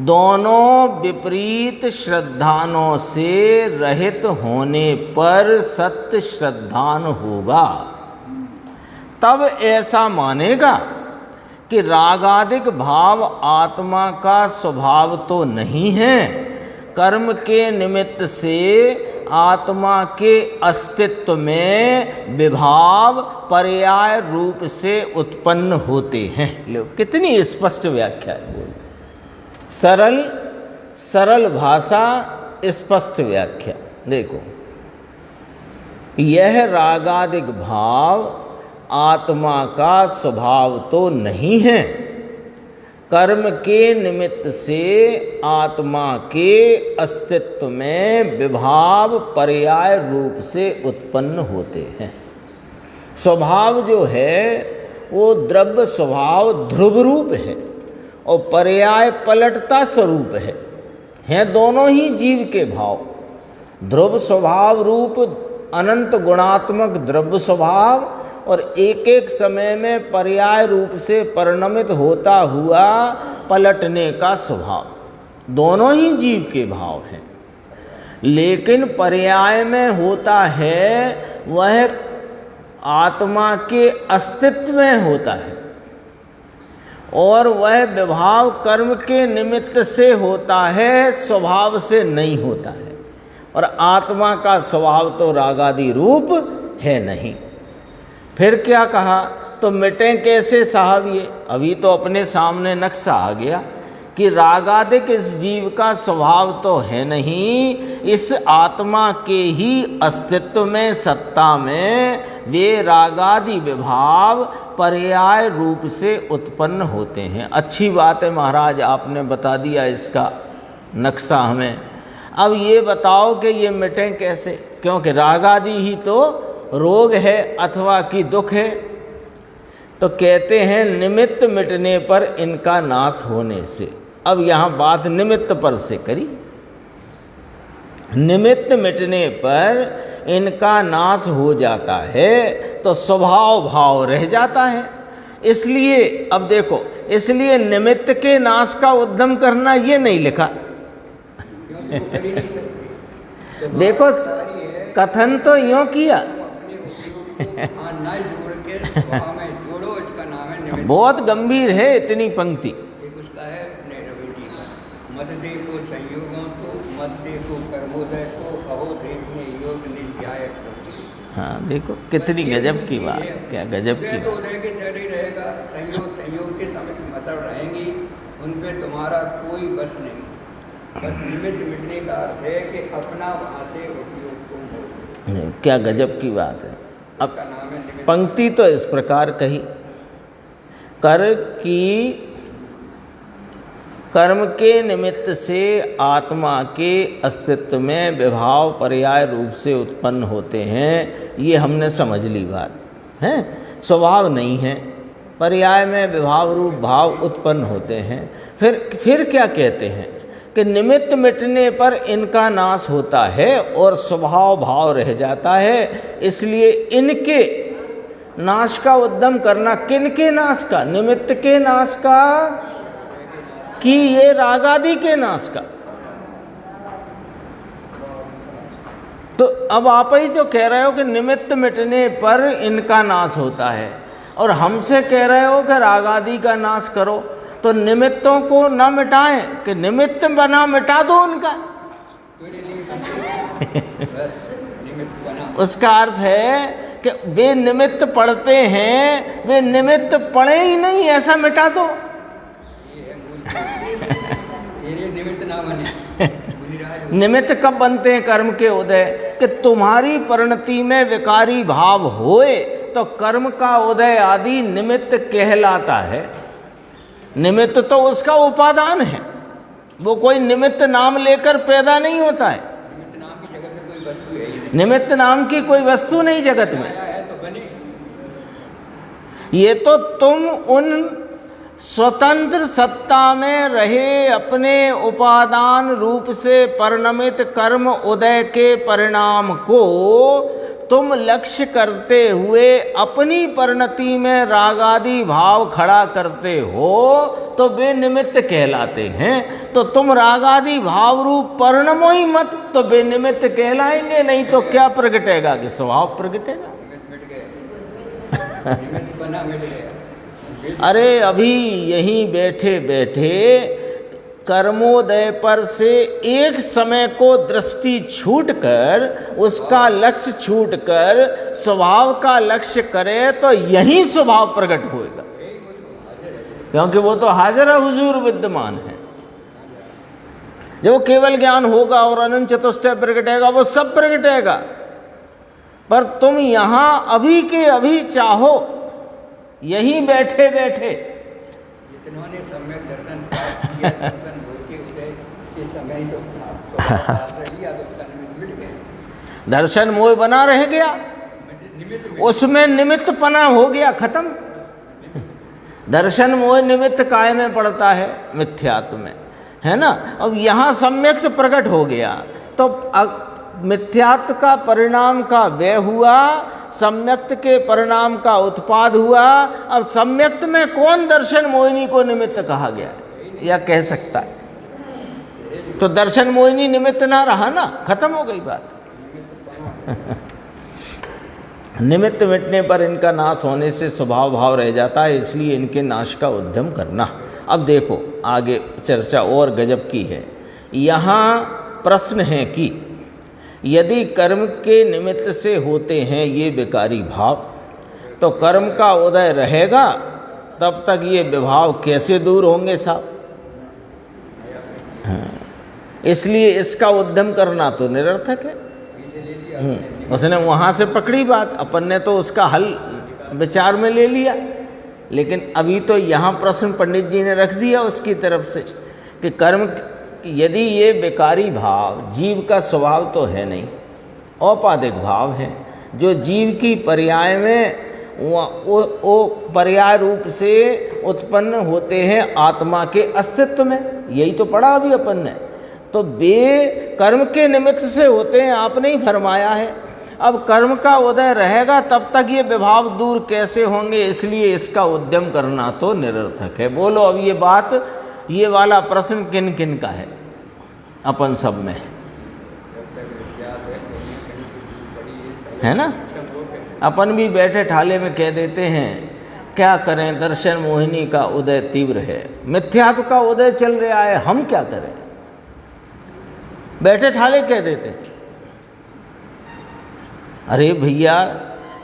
दोनों विपरीत श्रद्धानों से रहित होने पर सत्य श्रद्धान होगा, तब ऐसा मानेगा कि रागादिक भाव आत्मा का स्वभाव तो नहीं है, कर्म के निमित्त से आत्मा के अस्तित्व में विभाव पर्याय रूप से उत्पन्न होते हैं। लो कितनी स्पष्ट व्याख्या है, सरल सरल भाषा स्पष्ट व्याख्या। देखो, यह रागादिक भाव आत्मा का स्वभाव तो नहीं है, कर्म के निमित्त से आत्मा के अस्तित्व में विभाव पर्याय रूप से उत्पन्न होते हैं। स्वभाव जो है वो द्रव्य स्वभाव ध्रुव रूप है और पर्याय पलटता स्वरूप है दोनों ही जीव के भाव। ध्रुव स्वभाव रूप अनंत गुणात्मक द्रव्य स्वभाव और एक एक समय में पर्याय रूप से परिणमित होता हुआ पलटने का स्वभाव, दोनों ही जीव के भाव हैं। लेकिन पर्याय में होता है वह आत्मा के अस्तित्व में होता है, और वह विभाव कर्म के निमित्त से होता है, स्वभाव से नहीं होता है। और आत्मा का स्वभाव तो रागादि रूप है नहीं। फिर क्या कहा, तो मिटें कैसे साहब ये? अभी तो अपने सामने नक्शा आ गया कि रागादिक इस जीव का स्वभाव तो है नहीं, इस आत्मा के ही अस्तित्व में सत्ता में वे रागादि विभाव पर्याय रूप से उत्पन्न होते हैं। अच्छी बात है महाराज, आपने बता दिया इसका नक्शा हमें। अब ये बताओ कि ये मिटें कैसे, क्योंकि रागादि ही तो रोग है अथवा कि दुख है। तो कहते हैं निमित्त मिटने पर इनका नाश होने से। अब यहाँ बात निमित्त पर से करी, निमित्त मिटने पर इनका नाश हो जाता है तो स्वभाव भाव रह जाता है। इसलिए अब देखो, इसलिए निमित्त के नाश का उद्यम करना ये नहीं लिखा। देखो कथन तो यूं किया बहुत गंभीर है इतनी पंक्ति। एक उसका है रवि जी का, मत देखो संयोगों तो मत देखो कर्मोदय को कहो देखने योग नित्याय। हाँ देखो कितनी गजब की बात, क्या गजब की तो उदय के चल ही रहेगा, संयोग के समय मतलब रहेंगी, उन पे तुम्हारा कोई बस नहीं। बस निमित्त मिटने का अर्थ है कि अपना वहाँ से उपयोग तुम हो। क्या गजब की बात है। अब पंक्ति तो इस प्रकार कही, कर्म के निमित्त से आत्मा के अस्तित्व में विभाव पर्याय रूप से उत्पन्न होते हैं, ये हमने समझ ली बात है। स्वभाव नहीं है, पर्याय में विभाव रूप भाव उत्पन्न होते हैं। फिर क्या कहते हैं कि निमित्त मिटने पर इनका नाश होता है और स्वभाव भाव रह जाता है, इसलिए इनके नाश का उद्यम करना। किन के नाश का? निमित्त के नाश का कि ये रागादि के नाश का। तो अब आप ही तो कह रहे हो कि निमित्त मिटने पर इनका नाश होता है, और हमसे कह रहे हो कि रागादि का नाश करो। तो निमित्तों को न मिटाएं कि निमित्त बना मिटा दो उनका। उसका अर्थ है कि वे निमित्त पढ़ते हैं, वे निमित्त पढ़े ही नहीं, ऐसा मिटा दो। निमित्त ना बने। निमित्त कब बनते हैं कर्म के उदय? कि तुम्हारी परिणति में विकारी भाव होए तो कर्म का उदय आदि निमित्त कहलाता है। निमित्त तो उसका उपादान है, वो कोई निमित्त नाम लेकर पैदा नहीं होता है। निमित्त नाम की कोई वस्तु नहीं जगत में। ये तो तुम उन स्वतंत्र सत्ता में रहे अपने उपादान रूप से परिणमित कर्म उदय के परिणाम को तुम लक्ष्य करते हुए अपनी परिणति में रागादि भाव खड़ा करते हो तो वे निमित्त कहलाते हैं। तो तुम रागादि भाव रूप परिणमो ही मत, तो वे निमित्त कहलाएंगे नहीं तो क्या प्रगटेगा? कि स्वभाव प्रगटेगा। अरे अभी यहीं बैठे बैठे कर्मोदय पर से एक समय को दृष्टि छूटकर, उसका लक्ष्य छूटकर स्वभाव का लक्ष्य करे तो यही स्वभाव प्रकट होएगा, क्योंकि वो तो हाजिर हुजूर विद्यमान है। जो केवल ज्ञान होगा और अनंत चतुष्टय प्रगटेगा, वो सब प्रगटेगा। पर तुम यहाँ अभी के अभी चाहो, यहीं बैठे बैठे जिन्होंने सम्यक दर्शन किया, दर्शन होते उदय के समय तो लिया तो मिट गए। दर्शन मोह बना रह गया, उसमें निमित्त पना हो गया, खत्म। दर्शन मोह निमित्त काय में पड़ता है? मिथ्यात्व में, है ना। अब यहाँ सम्यक्त प्रकट हो गया तो मिथ्यात्व का परिणाम का व्यय हुआ, सम्यक्त के परिणाम का उत्पाद हुआ। अब सम्यक्त में कौन दर्शन मोहिनी को निमित्त कहा गया है या कह सकता है? तो दर्शन मोहिनी निमित्त ना रहा ना, खत्म हो गई बात। निमित्त मिटने पर इनका नाश होने से स्वभाव भाव रह जाता है, इसलिए इनके नाश का उद्यम करना। अब देखो आगे चर्चा और गजब की है। यहाँ प्रश्न है कि यदि कर्म के निमित्त से होते हैं ये विकारी भाव, तो कर्म का उदय रहेगा तब तक ये विभाव कैसे दूर होंगे साहब? इसलिए इसका उद्यम करना तो निरर्थक है। उसने वहाँ से पकड़ी बात, अपन ने तो उसका हल विचार में ले लिया, लेकिन अभी तो यहाँ प्रश्न पंडित जी ने रख दिया उसकी तरफ से कि कर्म यदि ये विकारी भाव, जीव का स्वभाव तो है नहीं, औपाधिक भाव है जो जीव की पर्याय में वो पर्याय रूप से उत्पन्न होते हैं आत्मा के अस्तित्व में। यही तो पढ़ा अभी अपन ने। तो वे कर्म के निमित्त से होते हैं, आपने ही फरमाया है। अब कर्म का उदय रहेगा तब तक ये विभाव दूर कैसे होंगे? इसलिए इसका उद्यम करना तो निरर्थक है। बोलो अब ये बात, ये वाला प्रश्न किन किन का है अपन सब में, है ना? अपन भी बैठे ठाले में कह देते हैं क्या करें, दर्शन मोहिनी का उदय तीव्र है, मिथ्यात्व का उदय चल रहा है, हम क्या करें? बैठे ठाले कह देते हैं। अरे भैया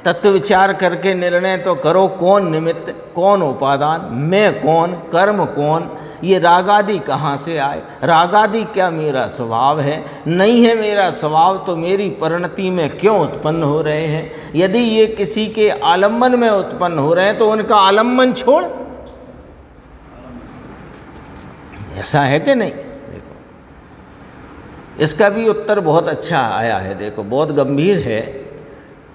तत्व विचार करके निर्णय तो करो, कौन निमित्त, कौन उपादान, मैं कौन, कर्म कौन, ये रागादि कहाँ से आए? रागादि क्या मेरा स्वभाव है? नहीं है मेरा स्वभाव तो मेरी परिणति में क्यों उत्पन्न हो रहे हैं? यदि ये किसी के आलम्बन में उत्पन्न हो रहे हैं तो उनका आलम्बन छोड़। ऐसा है कि नहीं? देखो इसका भी उत्तर बहुत अच्छा आया है। देखो बहुत गंभीर है,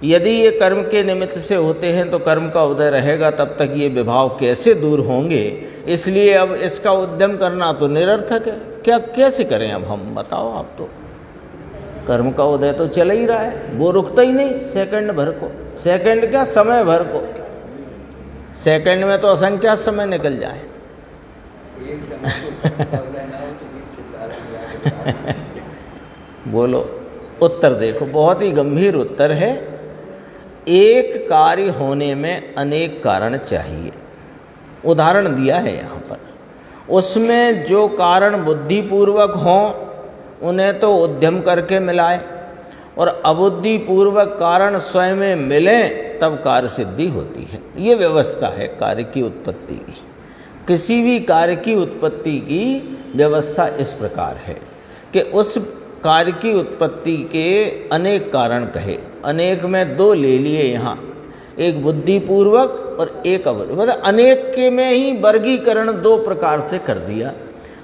यदि ये कर्म के निमित्त से होते हैं तो कर्म का उदय रहेगा, तब तक ये विभाव कैसे दूर होंगे। इसलिए अब इसका उद्यम करना तो निरर्थक है। क्या कैसे करें अब हम, बताओ आप। तो कर्म का उदय तो चल ही रहा है, वो रुकता ही नहीं सेकंड भर को, सेकंड क्या समय भर को, सेकंड में तो असंख्या समय निकल जाए। एक समय को पक्का उदय ना हो तो भी चिंता रहेगी। बोलो, उत्तर देखो, बहुत ही गंभीर उत्तर है। एक कार्य होने में अनेक कारण चाहिए। उदाहरण दिया है यहाँ पर, उसमें जो कारण बुद्धिपूर्वक हों उन्हें तो उद्यम करके मिलाए, और अबुद्धिपूर्वक कारण स्वयं में मिलें तब कार्य सिद्धि होती है। ये व्यवस्था है कार्य की उत्पत्ति की। किसी भी कार्य की उत्पत्ति की व्यवस्था इस प्रकार है कि उस कार्य की उत्पत्ति के अनेक कारण कहे। अनेक में दो ले लिए यहाँ, एक बुद्धिपूर्वक और एक अबुद्धि, मतलब अनेक के में ही वर्गीकरण दो प्रकार से कर दिया,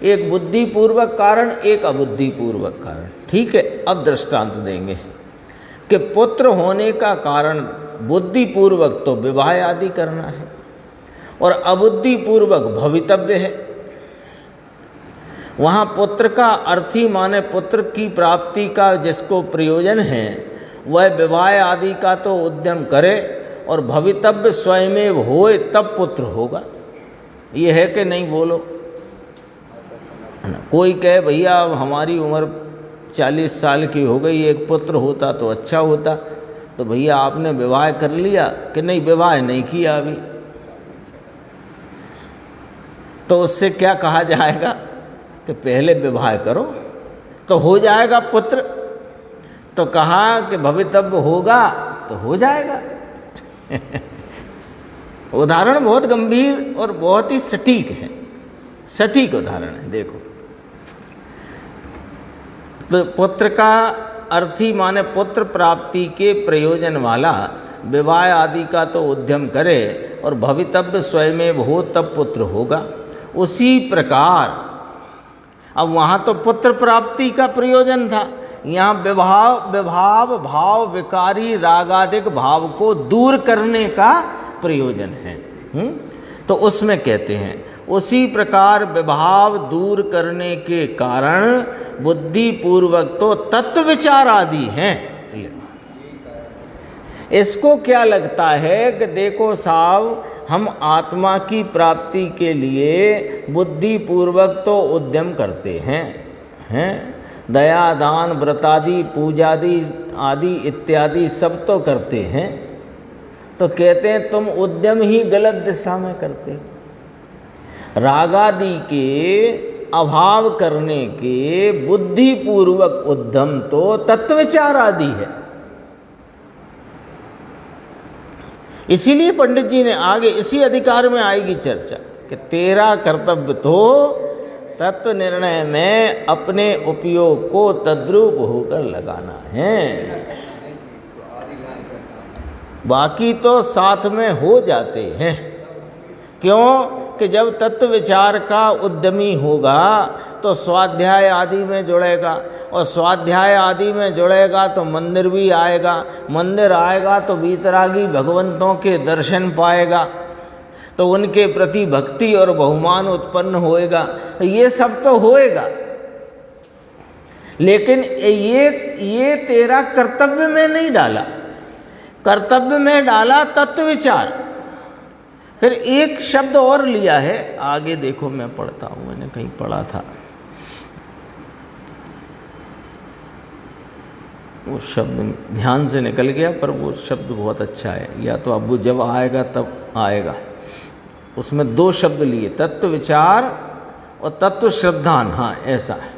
एक बुद्धिपूर्वक कारण, एक अबुद्धिपूर्वक कारण। ठीक है, अब दृष्टांत देंगे कि पुत्र होने का कारण बुद्धिपूर्वक तो विवाह आदि करना है, और अबुद्धिपूर्वक भवितव्य है। वहाँ पुत्र का अर्थ ही माने पुत्र की प्राप्ति का जिसको प्रयोजन है वह विवाह आदि का तो उद्यम करे, और भवितव्य स्वयं होए तब पुत्र होगा। ये है कि नहीं, बोलो। कोई कहे भैया अब हमारी उम्र 40 साल की हो गई, एक पुत्र होता तो अच्छा होता, तो भैया आपने विवाह कर लिया कि नहीं? विवाह नहीं किया अभी, तो उससे क्या कहा जाएगा कि पहले विवाह करो तो हो जाएगा पुत्र। तो कहा कि भवितव्य होगा तो हो जाएगा। उदाहरण बहुत गंभीर और बहुत ही सटीक है, सटीक उदाहरण है। देखो, तो पुत्र का अर्थ ही माने पुत्र प्राप्ति के प्रयोजन वाला विवाह आदि का तो उद्यम करे, और भवितव्य स्वयं हो तब पुत्र होगा। उसी प्रकार अब वहाँ तो पुत्र प्राप्ति का प्रयोजन था, यहाँ विभाव भाव विकारी रागादिक भाव को दूर करने का प्रयोजन है। तो उसमें कहते हैं उसी प्रकार विभाव दूर करने के कारण बुद्धिपूर्वक तो तत्व विचार आदि हैं। इसको क्या लगता है कि देखो साहब, हम आत्मा की प्राप्ति के लिए बुद्धिपूर्वक तो उद्यम करते हैं, दया दान व्रतादि पूजादि आदि इत्यादि सब तो करते हैं, तो कहते हैं तुम उद्यम ही गलत दिशा में करते हो। रागादि के अभाव करने के बुद्धिपूर्वक उद्यम तो तत्वविचार आदि है। इसीलिए पंडित जी ने आगे इसी अधिकार में आएगी चर्चा कि तेरा कर्तव्य तो तत्व निर्णय में अपने उपयोग को तद्रूप होकर लगाना है, बाकी तो साथ में हो जाते हैं। क्यों कि जब तत्व विचार का उद्यमी होगा तो स्वाध्याय आदि में जुड़ेगा, और स्वाध्याय आदि में जुड़ेगा तो मंदिर भी आएगा, मंदिर आएगा तो वीतरागी भगवंतों के दर्शन पाएगा, तो उनके प्रति भक्ति और बहुमान उत्पन्न होएगा। ये सब तो होएगा, लेकिन ये तेरा कर्तव्य में नहीं डाला, कर्तव्य में डाला तत्व विचार। फिर एक शब्द और लिया है, आगे देखो, मैं पढ़ता हूँ, मैंने कहीं पढ़ा था, वो शब्द ध्यान से निकल गया, पर वो शब्द बहुत अच्छा है, या तो अब वो जब आएगा तब आएगा। उसमें दो शब्द लिए, तत्व विचार और तत्व श्रद्धान। हाँ, ऐसा है,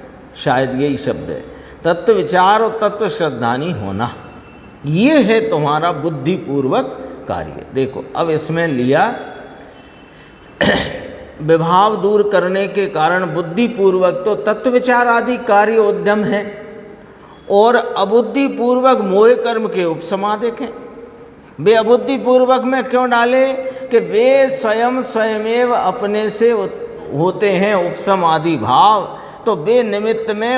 शायद यही शब्द है, तत्व विचार और तत्व श्रद्धानी होना, ये है तुम्हारा बुद्धिपूर्वक कार्य। देखो, अब इसमें लिया विभाव दूर करने के कारण बुद्धिपूर्वक तो तत्व विचार आदि कार्य उद्यम है, और अबुद्धिपूर्वक मोह कर्म के उपसमा देखें। वे अबुद्धिपूर्वक में क्यों डाले कि वे स्वयं स्वयमेव अपने से होते हैं उपसम आदि भाव, तो वे निमित्त में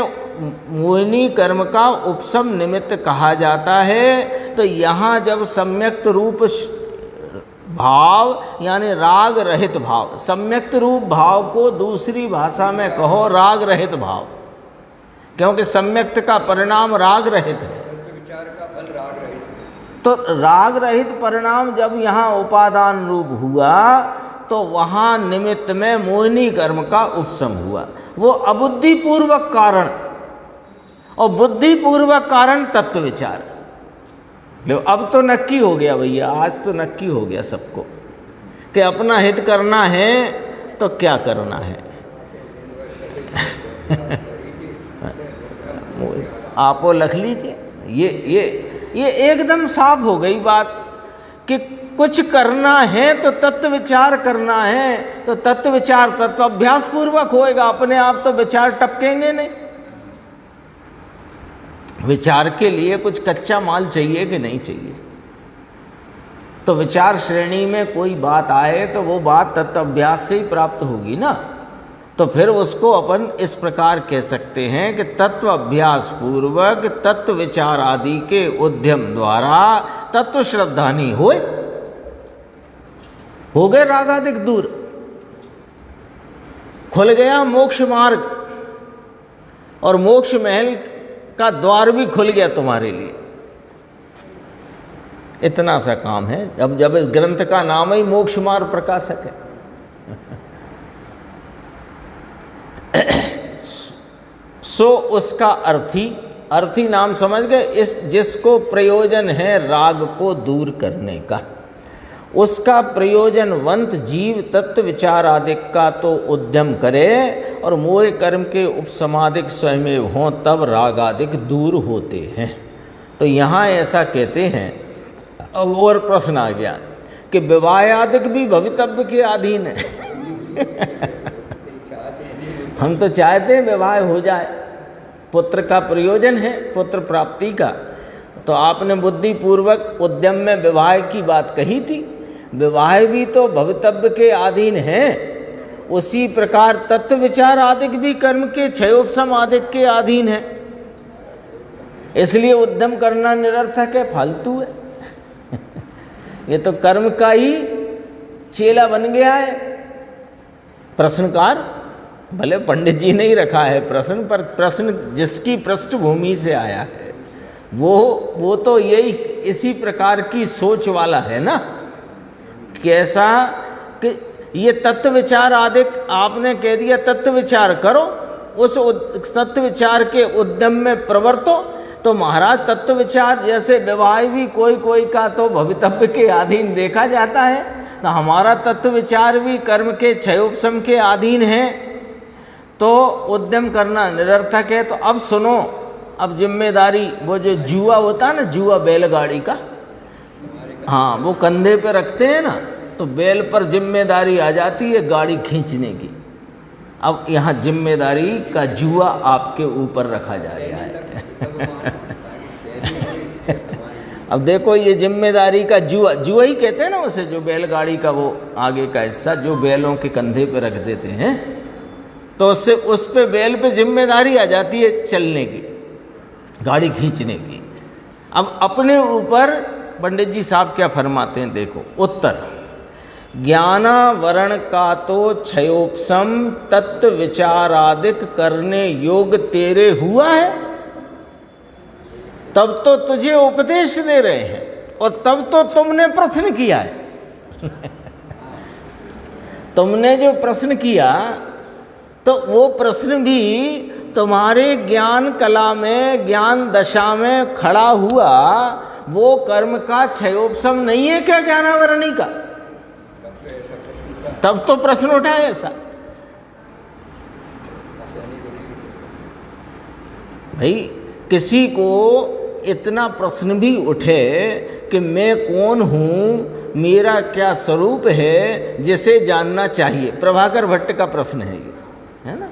मोहिनी कर्म का उपशम निमित्त कहा जाता है। तो यहाँ जब सम्यक्त रूप भाव यानी राग रहित भाव, सम्यक्त रूप भाव को दूसरी भाषा में कहो राग रहित भाव, क्योंकि सम्यक्त का परिणाम राग रहित है। विचार का फल राग रहित है। तो राग रहित परिणाम जब यहाँ उपादान रूप हुआ तो वहाँ निमित्त में मोहिनी कर्म का उपशम हुआ। वो अबुद्धिपूर्वक कारण, और बुद्धिपूर्वक कारण तत्व विचार। लो अब तो नक्की हो गया भैया, आज तो नक्की हो गया सबको कि अपना हित करना है तो क्या करना है। आपो लख लीजिए, ये एकदम साफ हो गई बात कि कुछ करना है तो तत्व विचार करना है, तो तत्व विचार तत्व अभ्यास पूर्वक होएगा, अपने आप तो विचार टपकेंगे नहीं। विचार के लिए कुछ कच्चा माल चाहिए कि नहीं चाहिए। तो विचार श्रेणी में कोई बात आए तो वो बात तत्व अभ्यास से ही प्राप्त होगी ना। तो फिर उसको अपन इस प्रकार कह सकते हैं कि तत्व अभ्यास पूर्वक तत्व विचार आदि के उद्यम द्वारा तत्व श्रद्धानी हो गए रागादिक दूर, खुल गया मोक्ष मार्ग, और मोक्ष महल का द्वार भी खुल गया तुम्हारे लिए। इतना सा काम है। अब जब इस ग्रंथ का नाम ही मोक्ष मार्ग प्रकाशक है। सो उसका अर्थी नाम समझ गए। इस जिसको प्रयोजन है राग को दूर करने का, उसका प्रयोजनवंत जीव तत्व विचार आदिक का तो उद्यम करे, और मोह कर्म के उपसमादिक स्वयं हों तब राग आदिक दूर होते हैं। तो यहाँ ऐसा कहते हैं। अब और प्रश्न आ गया कि विवाह आदिक भी भवितव्य के अधीन है। हम तो चाहते हैं विवाह हो जाए, पुत्र का प्रयोजन है, पुत्र प्राप्ति का। तो आपने बुद्धिपूर्वक उद्यम में विवाह की बात कही थी। विवाह भी तो भवितव्य के अधीन है। उसी प्रकार तत्व विचार आदिक भी कर्म के क्षयोपशम आदिक के अधीन है। इसलिए उद्यम करना निरर्थक है, फालतू है। ये तो कर्म का ही चेला बन गया है। प्रश्नकार भले पंडित जी ने ही रखा है प्रश्न, पर प्रश्न जिसकी पृष्ठभूमि से आया है वो तो यही इसी प्रकार की सोच वाला है ना। कैसा कि ये तत्व विचार आदि आपने कह दिया तत्व विचार करो, उस तत्व विचार के उद्यम में प्रवर्तो। तो महाराज तत्व विचार जैसे विवाह भी कोई का तो भवितव्य के अधीन देखा जाता है, तो हमारा तत्व विचार भी कर्म के क्षयोपशम के अधीन है, तो उद्यम करना निरर्थक है। तो अब सुनो, अब जिम्मेदारी वो जो जुआ होता है ना, जुआ बैलगाड़ी का, हाँ वो कंधे पे रखते हैं ना, तो बैल पर जिम्मेदारी आ जाती है गाड़ी खींचने की। अब यहाँ जिम्मेदारी का जुआ आपके ऊपर रखा जा रहा है। अब देखो ये जिम्मेदारी का जुआ ही कहते हैं ना उसे, जो बैलगाड़ी का वो आगे का हिस्सा जो बैलों के कंधे पे रख देते हैं, तो उससे उस पे बैल पे जिम्मेदारी आ जाती है चलने की, गाड़ी खींचने की। अब अपने ऊपर पंडित जी साहब क्या फरमाते हैं, देखो उत्तर। ज्ञानावरण का तो क्षयोपशम तत्व विचारादिक करने योग तेरे हुआ है, तब तो तुझे उपदेश दे रहे हैं, और तब तो तुमने प्रश्न किया है। तुमने जो प्रश्न किया तो वो प्रश्न भी तुम्हारे ज्ञान कला में, ज्ञान दशा में खड़ा हुआ, वो कर्म का क्षयोपशम नहीं है क्या ज्ञानावरणी का? तब तो प्रश्न उठा है ऐसा। भाई किसी को इतना प्रश्न भी उठे कि मैं कौन हूँ, मेरा क्या स्वरूप है, जिसे जानना चाहिए। प्रभाकर भट्ट का प्रश्न है ये, है ना,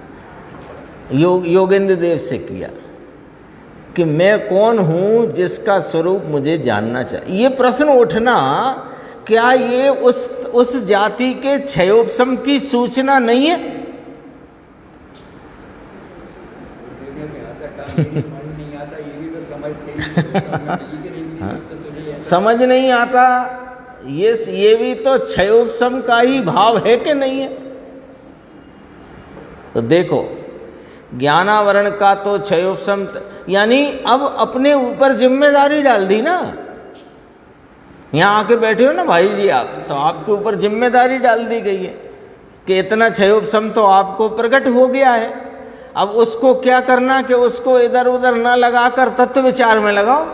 योगेंद्र देव से किया कि मैं कौन हूँ जिसका स्वरूप मुझे जानना चाहिए। ये प्रश्न उठना, क्या ये उस जाति के क्षयोपशम की सूचना नहीं है? ये समझ नहीं आता, ये भी तो समझते ही तो तुझे ऐसा समझ नहीं आता, ये भी तो क्षयोपशम का ही भाव है कि नहीं है? तो देखो, ज्ञानावरण का तो क्षयोपशम, यानी अब अपने ऊपर जिम्मेदारी डाल दी ना। यहाँ आके बैठे हो ना भाई जी आप, तो आपके ऊपर जिम्मेदारी डाल दी गई है कि इतना क्षयोपशम तो आपको प्रकट हो गया है। अब उसको क्या करना कि उसको इधर उधर ना लगाकर तत्व विचार में लगाओ,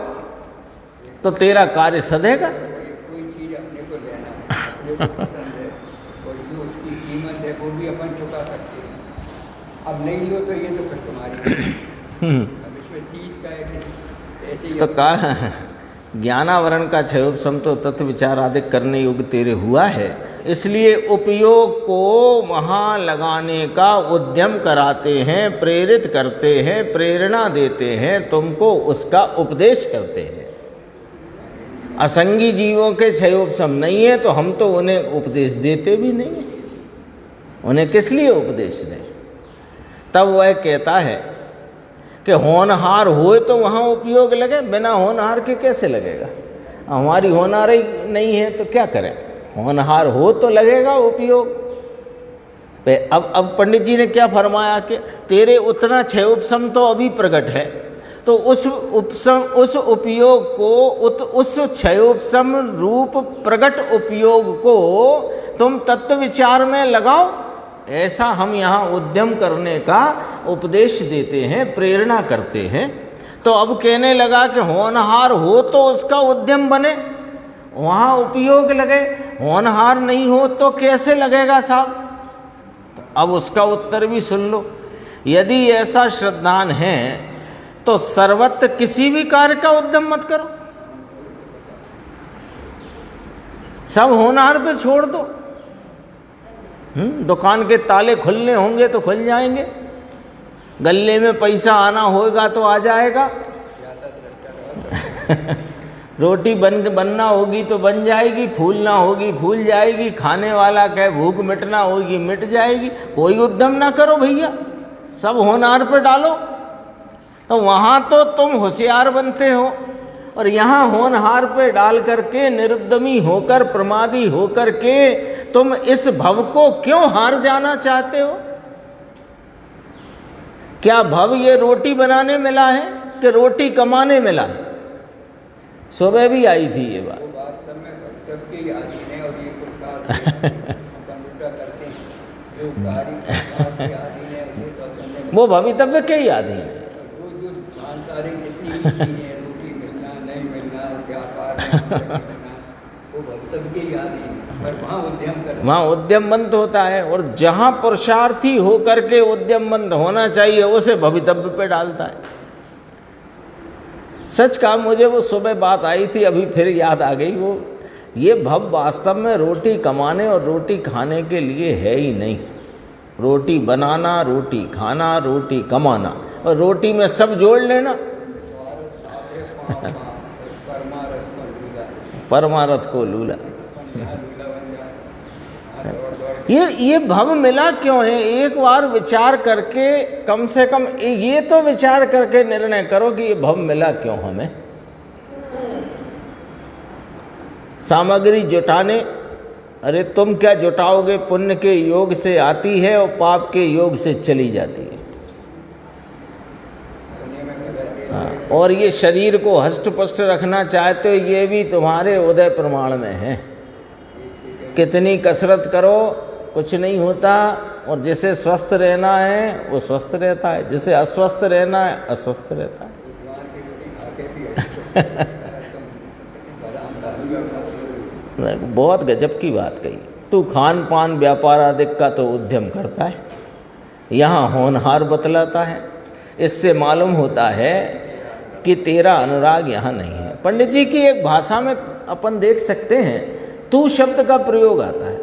तो तेरा कार्य सधेगा। कोई चीज़ अपने को लेना अपने को पसंद है और जो उसकी कीमत है वो भी अपन चुका सकते हैं। अब नहीं लो तो ये तो फिर तुम्हारी अब इसमें चीज़ का है ऐसे ही तो कहा ज्ञानावरण का क्षयोपशम तो तत्व विचार आदि करने योग्य तेरे हुआ है, इसलिए उपयोग को वहाँ लगाने का उद्यम कराते हैं, प्रेरित करते हैं, प्रेरणा देते हैं, तुमको उसका उपदेश करते हैं। असंगी जीवों के क्षयोपशम नहीं है तो हम तो उन्हें उपदेश देते भी नहीं हैं। उन्हें किस लिए उपदेश दें? तब वह कहता है कि होनहार होए तो वहाँ उपयोग लगे, बिना होनहार के कैसे लगेगा? हमारी होनहार ही नहीं है तो क्या करें? होनहार हो तो लगेगा उपयोग। अब पंडित जी ने क्या फरमाया कि तेरे उतना क्षयोपशम तो अभी प्रकट है, तो उस उपयोग को उस क्षयोपशम रूप प्रकट उपयोग को तुम तत्व विचार में लगाओ। ऐसा हम यहाँ उद्यम करने का उपदेश देते हैं, प्रेरणा करते हैं। तो अब कहने लगा कि होनहार हो तो उसका उद्यम बने, वहाँ उपयोग लगे। होनहार नहीं हो तो कैसे लगेगा साहब? अब उसका उत्तर भी सुन लो। यदि ऐसा श्रद्धान है तो सर्वत्र किसी भी कार्य का उद्यम मत करो, सब होनहार पे छोड़ दो। दुकान के ताले खुलने होंगे तो खुल जाएंगे, गले में पैसा आना होगा तो आ जाएगा रोटी बनना होगी तो बन जाएगी, फूलना होगी फूल जाएगी, खाने वाला कहे भूख मिटना होगी मिट जाएगी। कोई उद्यम ना करो भैया, सब होनहार पे डालो। तो वहाँ तो तुम होशियार बनते हो और यहाँ होनहार पे डाल करके निरुद्यमी होकर प्रमादी होकर के तुम इस भव को क्यों हार जाना चाहते हो? क्या भव ये रोटी बनाने मिला है कि रोटी कमाने मिला है? सुबह भी आई थी ये बात। वास्तव में कर्तव्य के अधीन है और ये पुरुषार्थ उल्टा करते हैं, जो कार्य के अधीन है उसे तो करने वो भवितव्य के ही अधीन है। जो सांसारिक जितनी भी चीजें हैं, रोटी मिलना नहीं मिलना, व्यापार मिलना, वो भवितव्य के ही अधीन है। पर वहाँ उद्यम करना, वहाँ उद्यमवंत होता है, और जहाँ पुरुषार्थी होकर के उद्यमवंत होना चाहिए उसे भवितव्य पे डालता है। सच कहा, मुझे वो सुबह बात आई थी, अभी फिर याद आ गई। वो ये भव वास्तव में रोटी कमाने और रोटी खाने के लिए है ही नहीं। रोटी बनाना, रोटी खाना, रोटी कमाना, और रोटी में सब जोड़ लेना परमारथ को लूला। ये भव मिला क्यों है? एक बार विचार करके, कम से कम ये तो विचार करके निर्णय करो कि ये भव मिला क्यों हमें। सामग्री जुटाने, अरे तुम क्या जुटाओगे? पुण्य के योग से आती है और पाप के योग से चली जाती है। और ये शरीर को हष्ट पुष्ट रखना चाहते हो, ये भी तुम्हारे उदय प्रमाण में है। कितनी कसरत करो कुछ नहीं होता, और जिसे स्वस्थ रहना है वो स्वस्थ रहता है, जिसे अस्वस्थ रहना है अस्वस्थ रहता है। बहुत गजब की बात कही। तू खान पान व्यापार आदि का तो उद्यम करता है, यहाँ होनहार बतलाता है। इससे मालूम होता है कि तेरा अनुराग यहाँ नहीं है। पंडित जी की एक भाषा में अपन देख सकते हैं, तू शब्द का प्रयोग आता है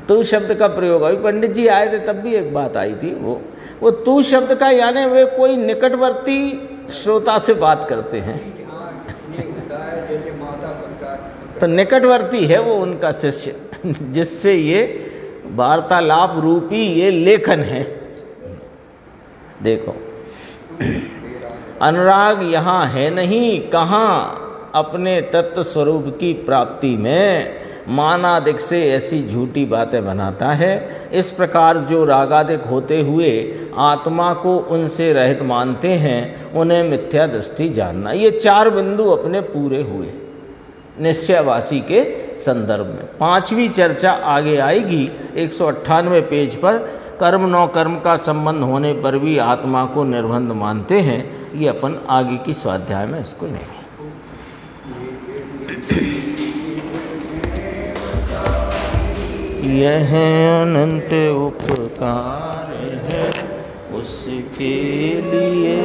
तू शब्द का प्रयोग। अभी पंडित जी आए थे तब भी एक बात आई थी, वो तू शब्द का, यानी वे कोई निकटवर्ती श्रोता से बात करते हैं तो निकटवर्ती है वो उनका शिष्य, जिससे ये वार्तालाप रूपी ये लेखन है। देखो अनुराग यहाँ है नहीं, कहाँ अपने तत्व स्वरूप की प्राप्ति में मानादिक से ऐसी झूठी बातें बनाता है। इस प्रकार जो रागादिक होते हुए आत्मा को उनसे रहित मानते हैं, उन्हें मिथ्या दृष्टि जानना। ये 4 बिंदु अपने पूरे हुए निश्चयवासी के संदर्भ में। 5वीं चर्चा आगे आएगी 198वें पेज पर। कर्म नौ कर्म का संबंध होने पर भी आत्मा को निर्बंध मानते हैं। ये अपन आगे की स्वाध्याय में इसको लेंगे। यह अनंत उपकार है उसके लिए